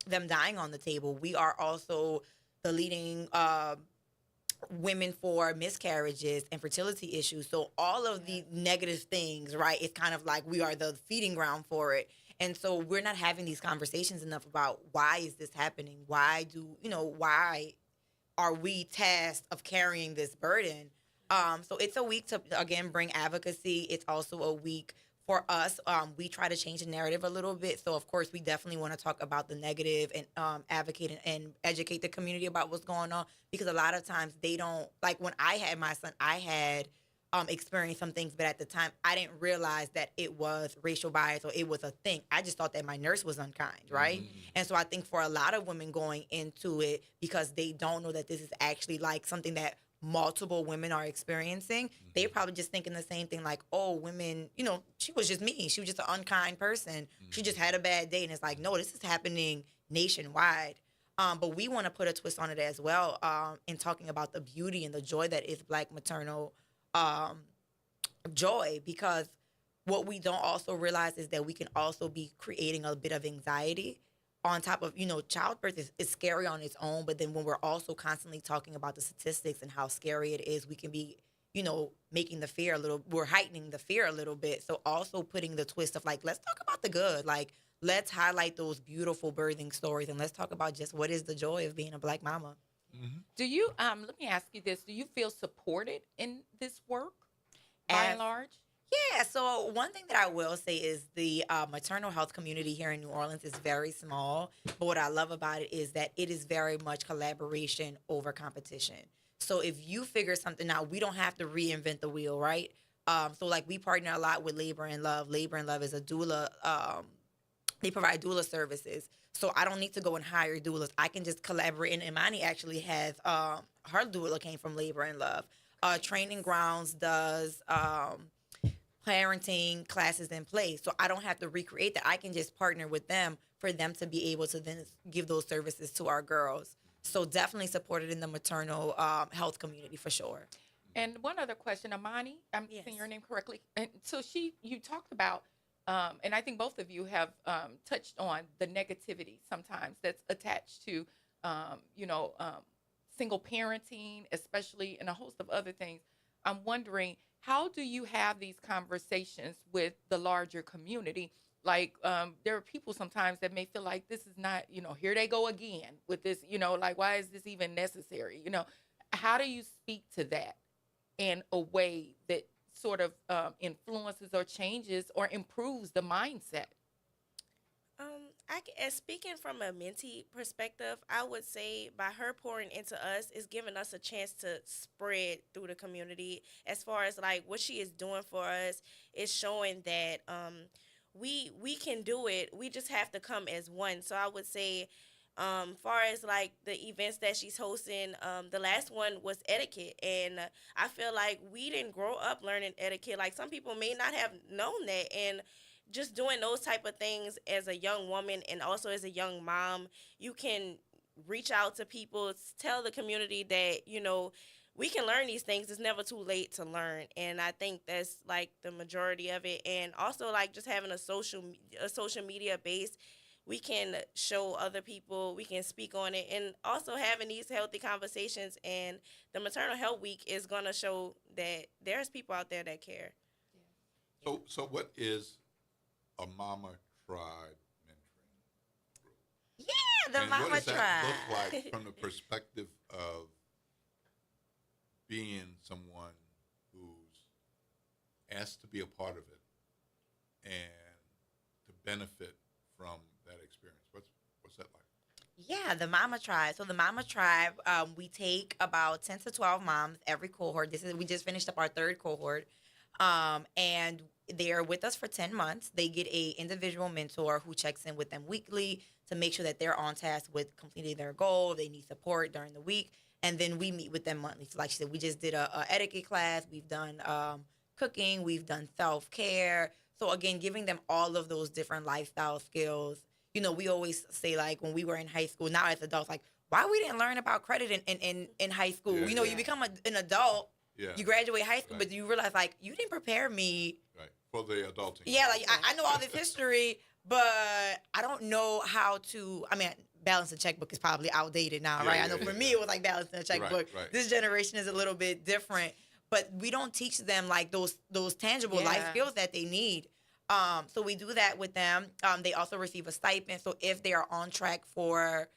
them dying on the table. We are also the leading women for miscarriages and fertility issues. So all of the negative things, right? It's kind of like we are the feeding ground for it. And so we're not having these conversations enough about why is this happening? Why are we tasked of carrying this burden? So it's a week to, again, bring advocacy. It's also a week for us. We try to change the narrative a little bit. So, of course, we definitely want to talk about the negative and advocate and educate the community about what's going on. Because a lot of times they don't, like when I had my son, I had experienced some things, but at the time I didn't realize that it was racial bias or it was a thing. I just thought that my nurse was unkind, right? And so I think for a lot of women going into it, because they don't know that this is actually like something that multiple women are experiencing, they're probably just thinking the same thing, like, oh, women, she was just me. She was just an unkind person. She just had a bad day. And it's like, no, this is happening nationwide. But we want to put a twist on it as well in talking about the beauty and the joy that is Black maternal joy, because what we don't also realize is that we can also be creating a bit of anxiety on top of, childbirth is scary on its own, but then when we're also constantly talking about the statistics and how scary it is, we can be, making the fear we're heightening the fear a little bit. So also putting the twist of like, let's talk about the good, like let's highlight those beautiful birthing stories and let's talk about just what is the joy of being a Black mama. Do you, let me ask you this, do you feel supported in this work by and large? Yeah, so one thing that I will say is the maternal health community here in New Orleans is very small, but what I love about it is that it is very much collaboration over competition. So if you figure something out, we don't have to reinvent the wheel, right? So like we partner a lot with Labor and Love. Labor and Love is a doula they provide doula services. So I don't need to go and hire doulas. I can just collaborate. And Imani actually has, her doula came from Labor and Love. Training Grounds does parenting classes in place. So I don't have to recreate that. I can just partner with them for them to be able to then give those services to our girls. So definitely supported in the maternal health community for sure. And one other question, Imani, I'm saying your name correctly. And so you talked about, and I think both of you have touched on the negativity sometimes that's attached to, single parenting, especially, and a host of other things. I'm wondering, how do you have these conversations with the larger community? Like, there are people sometimes that may feel like this is not, here they go again with this, like, why is this even necessary? How do you speak to that in a way that sort of influences or changes or improves the mindset? As speaking from a mentee perspective, I would say by her pouring into us is giving us a chance to spread through the community. As far as like what she is doing for us, is showing that we can do it. We just have to come as one. So I would say, far as like the events that she's hosting, the last one was etiquette, and I feel like we didn't grow up learning etiquette. Like some people may not have known that, and just doing those type of things as a young woman and also as a young mom, you can reach out to people, tell the community that, we can learn these things. It's never too late to learn. And I think that's like the majority of it. And also like just having a social media base, we can show other people, we can speak on it, and also having these healthy conversations. And the Maternal Health Week is going to show that there's people out there that care. So what is a Mama Tribe mentoring group? Yeah, the and Mama what does Tribe. that look like from the perspective of being someone who's asked to be a part of it and to benefit from that experience? What's that like? Yeah, the Mama Tribe. So the Mama Tribe, we take about 10 to 12 moms every cohort. We just finished up our third cohort. And they're with us for 10 months. They get a individual mentor who checks in with them weekly to make sure that they're on task with completing their goal. They need support during the week. And then we meet with them monthly. So like she said, we just did a etiquette class. We've done cooking. We've done self-care. So again, giving them all of those different lifestyle skills. We always say, like, when we were in high school, now as adults, like, why we didn't learn about credit in high school? Yeah, You become an adult. Yeah. You graduate high school, but you realize, like, you didn't prepare me. Right. For the adulting. Yeah, like, I know all this history, but I don't know how to, balance a checkbook is probably outdated now, right? I know for me, it was like balancing a checkbook. Right. This generation is a little bit different, but we don't teach them, like, those tangible life skills that they need. So we do that with them. They also receive a stipend. So if they are on track for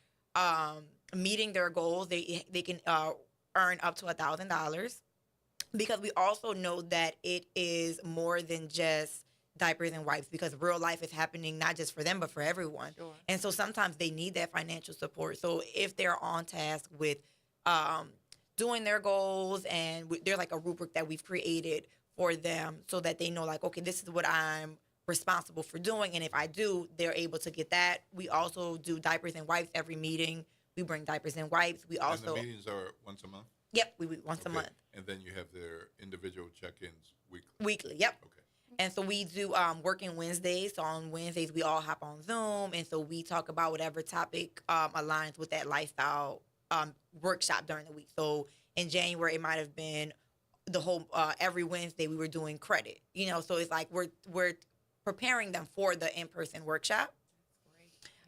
meeting their goals, they can earn up to $1,000. Because we also know that it is more than just diapers and wipes, because real life is happening not just for them, but for everyone. Sure. And so sometimes they need that financial support. So if they're on task with doing their goals, and there's like a rubric that we've created for them so that they know, like, okay, this is what I'm responsible for doing. And if I do, they're able to get that. We also do diapers and wipes every meeting. We bring diapers and wipes. We also. And the meetings are once a month? Yep, we once a month. And then you have their individual check-ins weekly? Weekly, yep. Okay. And so we do working Wednesdays. So on Wednesdays, we all hop on Zoom. And so we talk about whatever topic aligns with that lifestyle workshop during the week. So in January, it might have been the whole, every Wednesday we were doing credit. So it's like we're preparing them for the in-person workshop.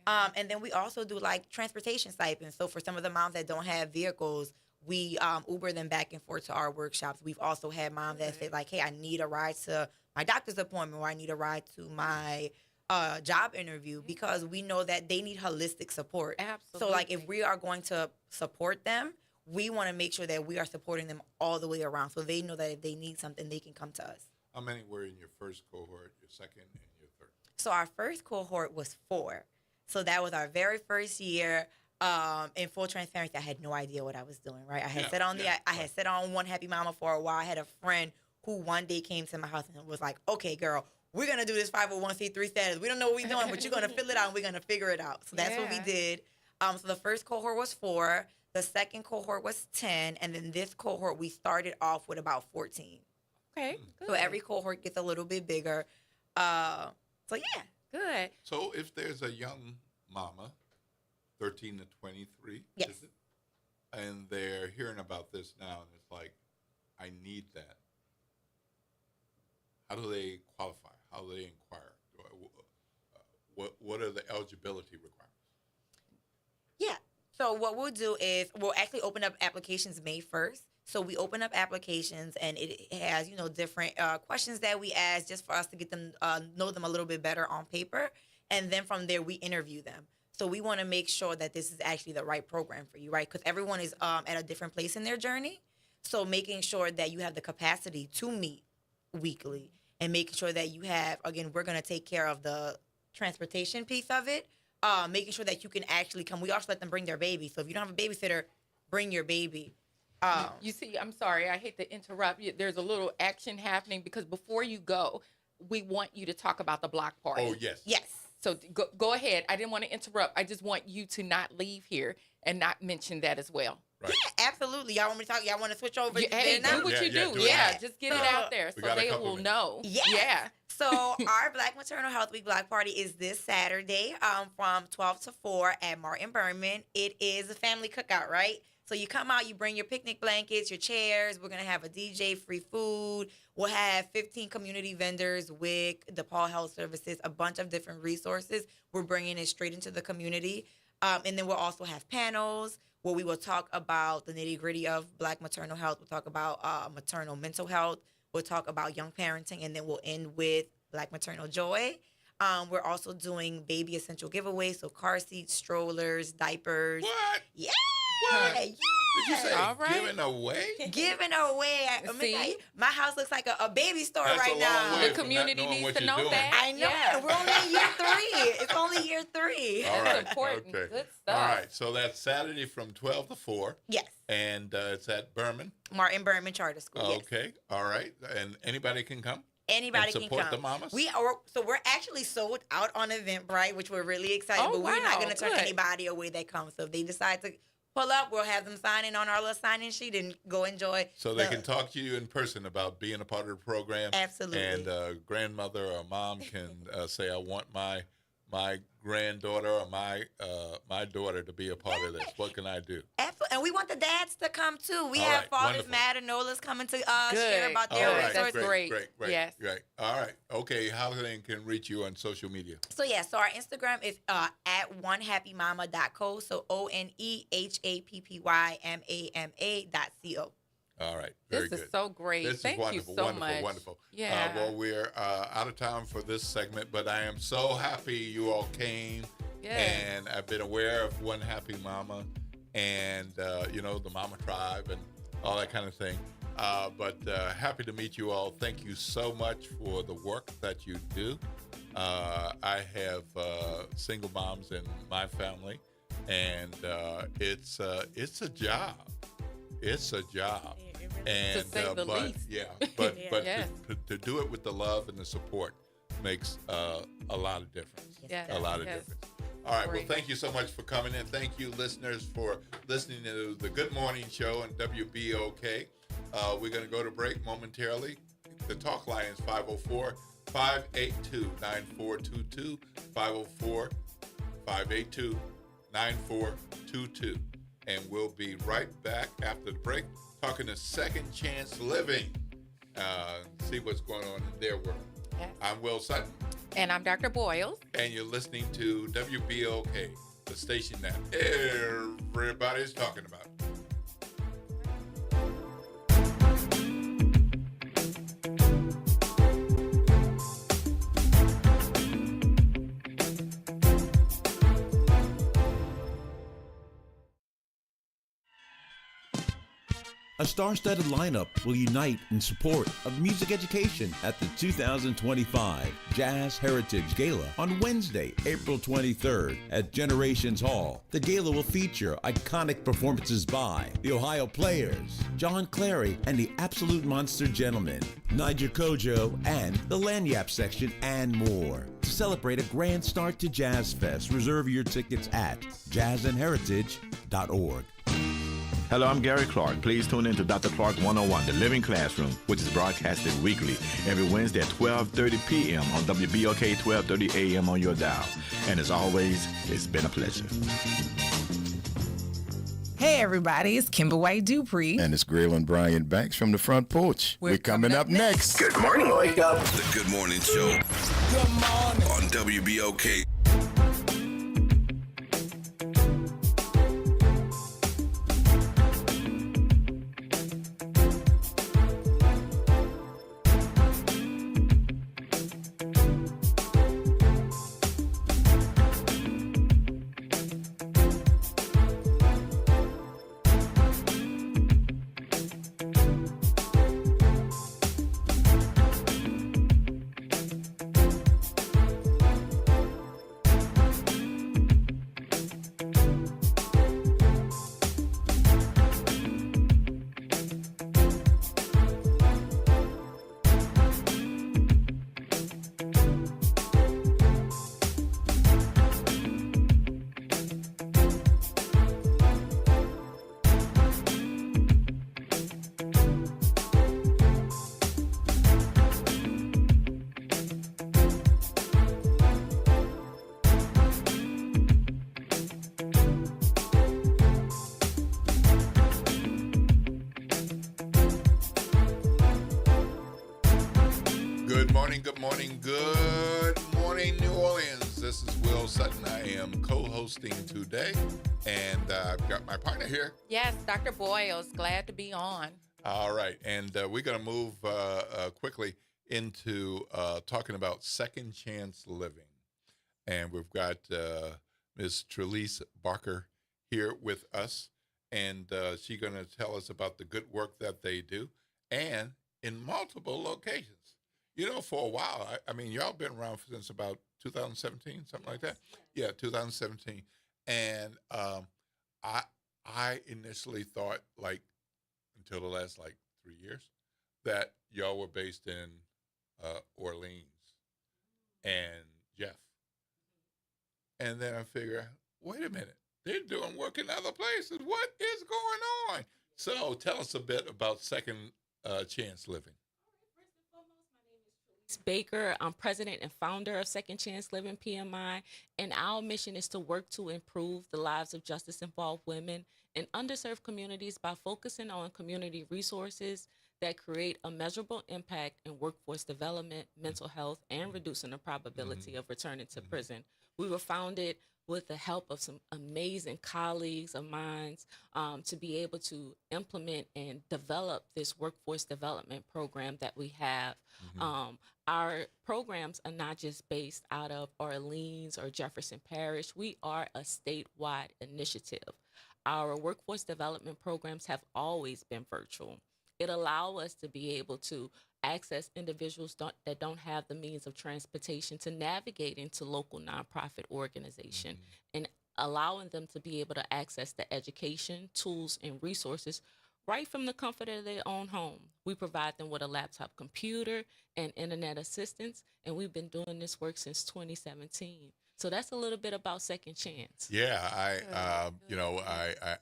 And then we also do like transportation stipends. So for some of the moms that don't have vehicles, we Uber them back and forth to our workshops. We've also had moms that say, like, hey, I need a ride to my doctor's appointment, or I need a ride to my job interview, because we know that they need holistic support. Absolutely. So, like, if we are going to support them, we want to make sure that we are supporting them all the way around, so they know that if they need something, they can come to us. How many were in your first cohort, your second, and your third? So our first cohort was 4. So that was our very first year. In full transparency, I had no idea what I was doing, right? I had sat on One Happy Mama for a while. I had a friend who one day came to my house and was like, okay, girl, we're going to do this 501c3 status. We don't know what we're doing, but you're going to fill it out and we're going to figure it out. So that's what we did. So the first cohort was 4. The second cohort was 10. And then this cohort, we started off with about 14. Okay. So every cohort gets a little bit bigger. So yeah. Good. So if there's a young mama, 13 to 23, yes, is it? And they're hearing about this now, and it's like, I need that. How do they qualify? How do they inquire? What are the eligibility requirements? Yeah. So what we'll do is we'll actually open up applications May 1st. So we open up applications, and it has, different questions that we ask just for us to get them, know them a little bit better on paper. And then from there, we interview them. So we want to make sure that this is actually the right program for you, right? Because everyone is at a different place in their journey. So making sure that you have the capacity to meet weekly and making sure that you have, again, we're going to take care of the transportation piece of it, making sure that you can actually come. We also let them bring their baby. So if you don't have a babysitter, bring your baby. You see, I'm sorry, I hate to interrupt you. There's a little action happening because before you go, we want you to talk about the block party. Oh, yes. Yes. So go ahead. I didn't want to interrupt. I just want you to not leave here and not mention that as well. Right. Yeah, absolutely. Y'all want me to talk? Y'all want to switch over? Hey, do what you do. Yeah, just get it out there so they will know. Yeah. So our Black Maternal Health Week Block Party is this Saturday from 12 to 4 at Martin Berman. It is a family cookout, right? So you come out, you bring your picnic blankets, your chairs. We're going to have a DJ, free food. We'll have 15 community vendors, WIC, DePaul Health Services, a bunch of different resources. We're bringing it straight into the community. And then we'll also have panels where we will talk about the nitty-gritty of Black maternal health. We'll talk about maternal mental health. We'll talk about young parenting. And then we'll end with Black maternal joy. We're also doing baby essential giveaways, so car seats, strollers, diapers. What? Yeah. What? Yeah. Did you say giving away? Giving away. See? My house looks like a baby store That's right a long now. way The from community not knowing needs what to you're know doing. that. I know. Yeah. We're only in year 3. It's only year 3. All right. important. Okay. Good stuff. All right. So that's Saturday from 12 to 4. Yes. And it's at Berman. Martin Berman Charter School. Yes. Okay. All right. And anybody can come? Anybody and can support come. the mamas? We're actually sold out on Eventbrite, which we're really excited. Oh, but we're not wow. going to turn Good. anybody away that comes. So if they decide to pull up, we'll have them sign in on our little sign-in sheet and go enjoy. So they can talk to you in person about being a part of the program. Absolutely. And grandmother or mom can say, I want my granddaughter or my daughter to be a part of this. What can I do? Absolutely. And we want the dads to come too. We All have right. Fathers Wonderful. Matter, NOLA's coming to share about their All right. resources. Great. Yes. Great. All right. Okay. How they can reach you on social media? So so our Instagram is at onehappymama.co. So ONEHAPPYMAMA.co. All right. Very This good. is so great. This Thank is wonderful, you so wonderful, much. wonderful. Yeah. Well, we're out of time for this segment, but I am so happy you all came. Yes. And I've been aware of One Happy Mama and, the Mama Tribe and all that kind of thing. But happy to meet you all. Thank you so much for the work that you do. I have single moms in my family, and it's a job. It's a job. And, to say the but, least. Yeah, but Yes. to do it with the love and the support makes a lot of difference. Yes. A lot of Yes. difference. All right. Great. Well, thank you so much for coming in. Thank you, listeners, for listening to the Good Morning Show on WBOK. We're going to go to break momentarily. The talk line is 504-582-9422, 504-582-9422. And we'll be right back after the break talking to Second Chance Living. See what's going on in their world. Yes. I'm Will Sutton. And I'm Dr. Boyles. And you're listening to WBOK, the station that everybody's talking about. A star-studded lineup will unite in support of music education at the 2025 Jazz Heritage Gala on Wednesday, April 23rd at Generations Hall. The gala will feature iconic performances by the Ohio Players, John Clary and the Absolute Monster Gentlemen, Niger Kojo, and the Lanyap Section, and more. To celebrate a grand start to Jazz Fest, reserve your tickets at jazzandheritage.org. Hello, I'm Gary Clark. Please tune in to Dr. Clark 101, The Living Classroom, which is broadcasted weekly every Wednesday at 12:30 p.m. on WBOK 1230 a.m. on your dial. And as always, it's been a pleasure. Hey everybody, it's Kimber White Dupree. And it's Graylin Brian Banks from the front porch. We're coming up next. Good morning, Wake Up. The Good Morning Show. Good morning. On WBOK. Good morning, good morning, New Orleans. This is Will Sutton. I am co-hosting today, and I've got my partner here. Yes, Dr. Boyles. Glad to be on. All right, and we're going to move quickly into talking about second chance living. And we've got Ms. Trelise Barker here with us, and she's going to tell us about the good work that they do, and in multiple locations. You know, for a while, I mean, y'all been around since about 2017, something like that? Yeah, 2017. And I initially thought, like, until the last, 3 years, that y'all were based in Orleans and Jeff. And then I figure, wait a minute, they're doing work in other places. What is going on? So tell us a bit about second chance living. Baker. I'm president and founder of Second Chance Living PMI, and our mission is to work to improve the lives of justice-involved women in underserved communities by focusing on community resources that create a measurable impact in workforce development, mental health, and reducing the probability of returning to prison. We were founded with the help of some amazing colleagues of mine to be able to implement and develop this workforce development program that we have. Our programs are not just based out of Orleans or Jefferson Parish. We are a statewide initiative. Our workforce development programs have always been virtual. It allows us to be able to access individuals that don't have the means of transportation to navigate into local nonprofit organization and allowing them to be able to access the education, tools, and resources right from the comfort of their own home. We provide them with a laptop computer and internet assistance, and we've been doing this work since 2017. So that's a little bit about Second Chance. Yeah,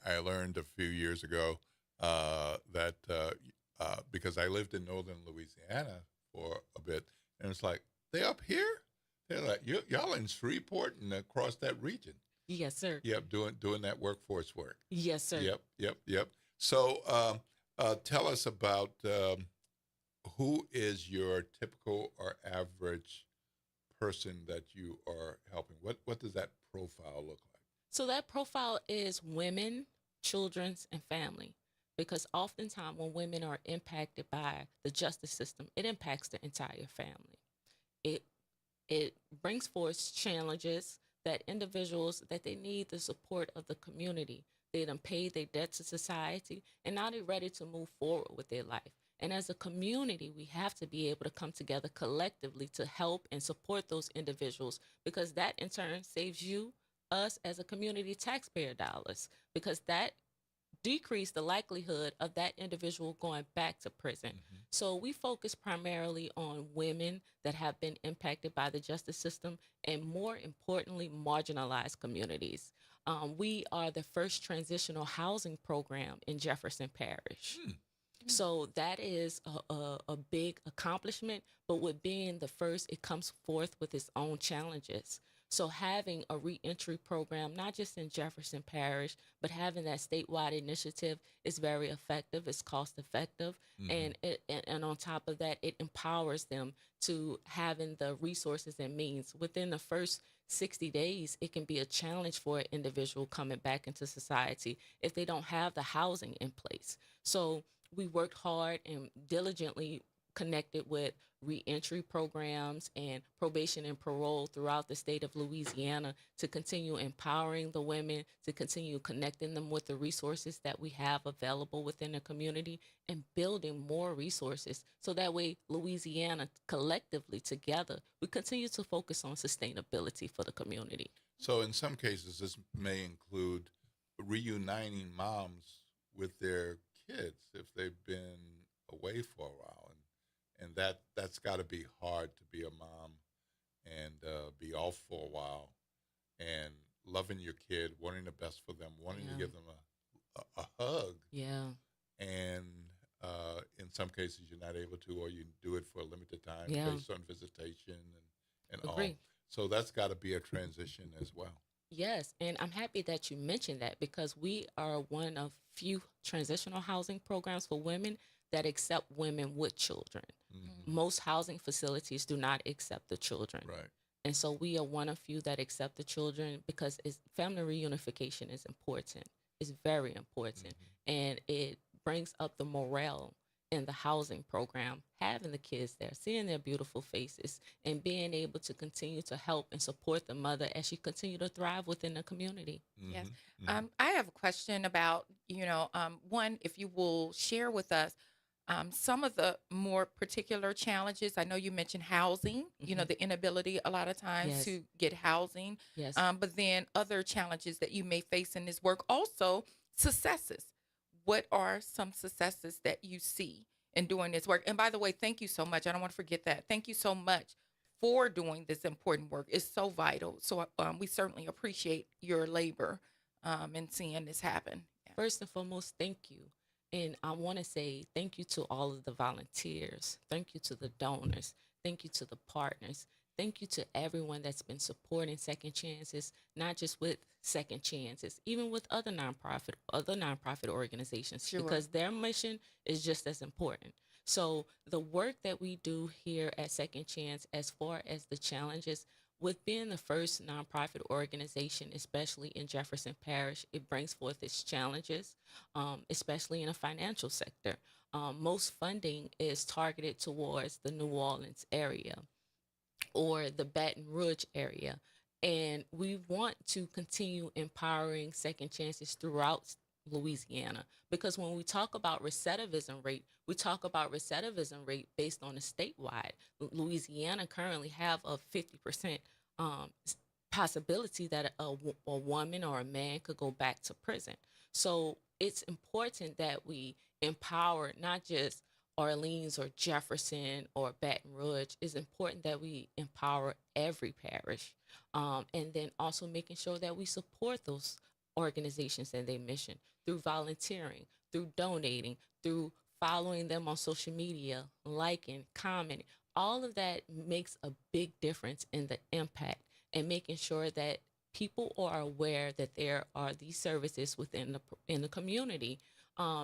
I learned a few years ago that because I lived in northern Louisiana for a bit, and it's like, they up here? They're like, y'all in Shreveport and across that region. Yes, sir. Yep, doing that workforce work. Yes, sir. Yep. So tell us about who is your typical or average person that you are helping? What does that profile look like? So that profile is women, children, and family. Because oftentimes when women are impacted by the justice system, it impacts the entire family. It brings forth challenges that individuals, that they need the support of the community They done paid their debt to society, and now they're ready to move forward with their life. And as a community, we have to be able to come together collectively to help and support those individuals, because that in turn saves you, us as a community, taxpayer dollars, because that decrease the likelihood of that individual going back to prison. So we focus primarily on women that have been impacted by the justice system, and more importantly, marginalized communities. We are the first transitional housing program in Jefferson Parish. So that is a big accomplishment, but with being the first, it comes forth with its own challenges. So having a reentry program, not just in Jefferson Parish, but having that statewide initiative is very effective. It's cost effective. And on top of that, it empowers them to having the resources and means. Within the first 60 days, it can be a challenge for an individual coming back into society if they don't have the housing in place. So we worked hard and diligently connected with reentry programs and probation and parole throughout the state of Louisiana to continue empowering the women, to continue connecting them with the resources that we have available within the community, and building more resources. So that way, Louisiana collectively together, we continue to focus on sustainability for the community. So in some cases, this may include reuniting moms with their kids if they've been away for a while. And that's got to be hard to be a mom and be off for a while and loving your kid, wanting the best for them, wanting to give them a hug. Yeah. And in some cases, you're not able to, or you do it for a limited time based on visitation and all. So that's got to be a transition as well. Yes, and I'm happy that you mentioned that, because we are one of few transitional housing programs for women that accept women with children. Most housing facilities do not accept the children. Right. And so we are one of few that accept the children, because family reunification is important. It's very important. And it brings up the morale in the housing program, having the kids there, seeing their beautiful faces, and being able to continue to help and support the mother as she continue to thrive within the community. Yes. I have a question about, one, if you will share with us some of the more particular challenges. I know you mentioned housing, the inability a lot of times to get housing, but then other challenges that you may face in this work. Also, successes. What are some successes that you see in doing this work? And by the way, thank you so much. I don't want to forget that. Thank you so much for doing this important work. It's so vital. So we certainly appreciate your labor in seeing this happen. First and foremost, thank you. And I want to say thank you to all of the volunteers. Thank you to the donors. Thank you to the partners. Thank you to everyone that's been supporting Second Chances, not just with Second Chances, even with other nonprofit organizations, because their mission is just as important. So the work that we do here at Second Chance, as far as the challenges, with being the first nonprofit organization, especially in Jefferson Parish, it brings forth its challenges, especially in the financial sector. Most funding is targeted towards the New Orleans area or the Baton Rouge area. And we want to continue empowering Second Chances throughout Louisiana, because when we talk about recidivism rate, we talk about recidivism rate based on the statewide. Louisiana currently have a 50% possibility that a woman or a man could go back to prison. So it's important that we empower not just Orleans or Jefferson or Baton Rouge. It's important that we empower every parish, and then also making sure that we support those organizations and their mission through volunteering, through donating, through following them on social media, liking, commenting. All of that makes a big difference in the impact, and making sure that people are aware that there are these services within the community.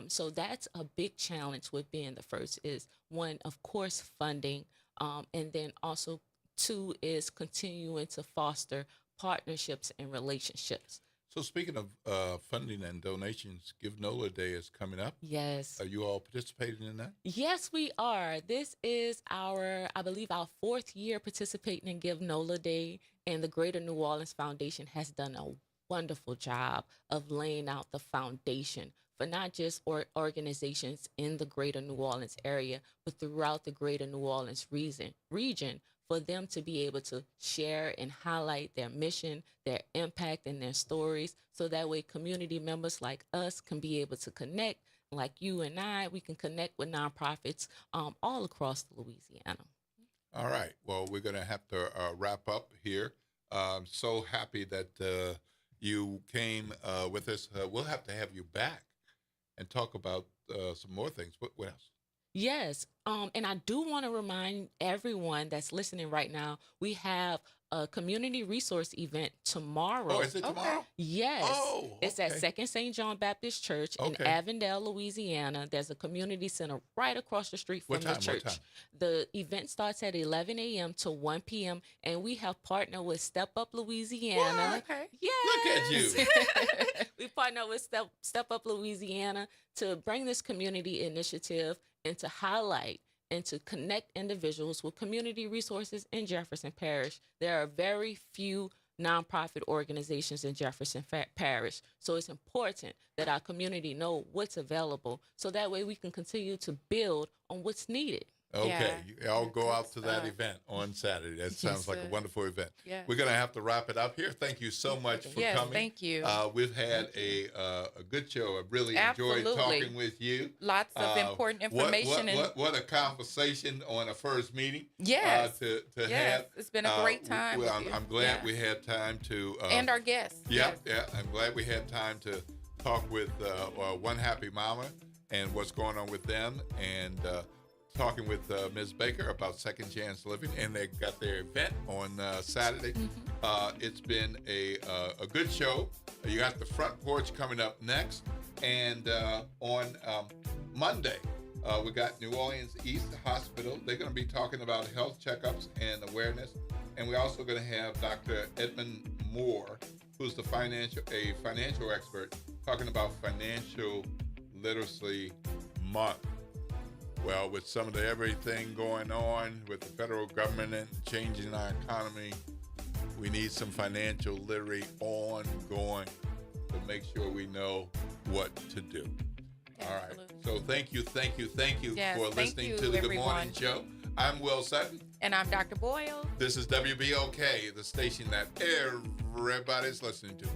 So that's a big challenge with being the first. Is one, of course, funding, and then also two is continuing to foster partnerships and relationships. So speaking of funding and donations, Give NOLA Day is coming up. Yes. Are you all participating in that? Yes, we are. This is I believe our 4th year participating in Give NOLA Day, and the Greater New Orleans Foundation has done a wonderful job of laying out the foundation for not just organizations in the greater New Orleans area, but throughout the greater New Orleans region for them to be able to share and highlight their mission, their impact, and their stories, so that way community members like us can be able to connect, like you and I, we can connect with nonprofits all across Louisiana. All right. Well, we're going to have to wrap up here. I'm so happy that you came with us. We'll have to have you back and talk about some more things. What else? Yes. And I do want to remind everyone that's listening right now, we have a community resource event tomorrow. Oh, is it tomorrow? Yes. Oh, okay. It's at Second St. John Baptist Church in Avondale, Louisiana. There's a community center right across the street from the church. What time? The event starts at 11 a.m. to 1 p.m. And we have partnered with Step Up Louisiana. Okay. Yes. Look at you. We partnered with Step Up Louisiana to bring this community initiative and to highlight and to connect individuals with community resources in Jefferson Parish. There are very few nonprofit organizations in Jefferson Parish, so it's important that our community know what's available, so that way we can continue to build on what's needed. Okay, you all go out to that event on Saturday. That sounds like a wonderful event. Yeah. We're going to have to wrap it up here. Thank you so much for coming. Thank you. We've had a good show. I really enjoyed talking with you. Lots of important information. What a conversation on a first meeting. Yes. To have. It's been a great time. Well, I'm glad we had time to. And our guests. Yeah. I'm glad we had time to talk with One Happy Mama and what's going on with them, and talking with Ms. Baker about Second Chance Living, and they got their event on Saturday. It's been a good show. You got the Front Porch coming up next, and on Monday, we got New Orleans East Hospital. They're going to be talking about health checkups and awareness, and we're also going to have Dr. Edmund Moore, who's a financial expert, talking about Financial Literacy Month. Well, with some of everything going on with the federal government and changing our economy, we need some financial literacy ongoing to make sure we know what to do. All right. So thank you for listening to the Good Morning Show. I'm Will Sutton. And I'm Dr. Boyle. This is WBOK, the station that everybody's listening to.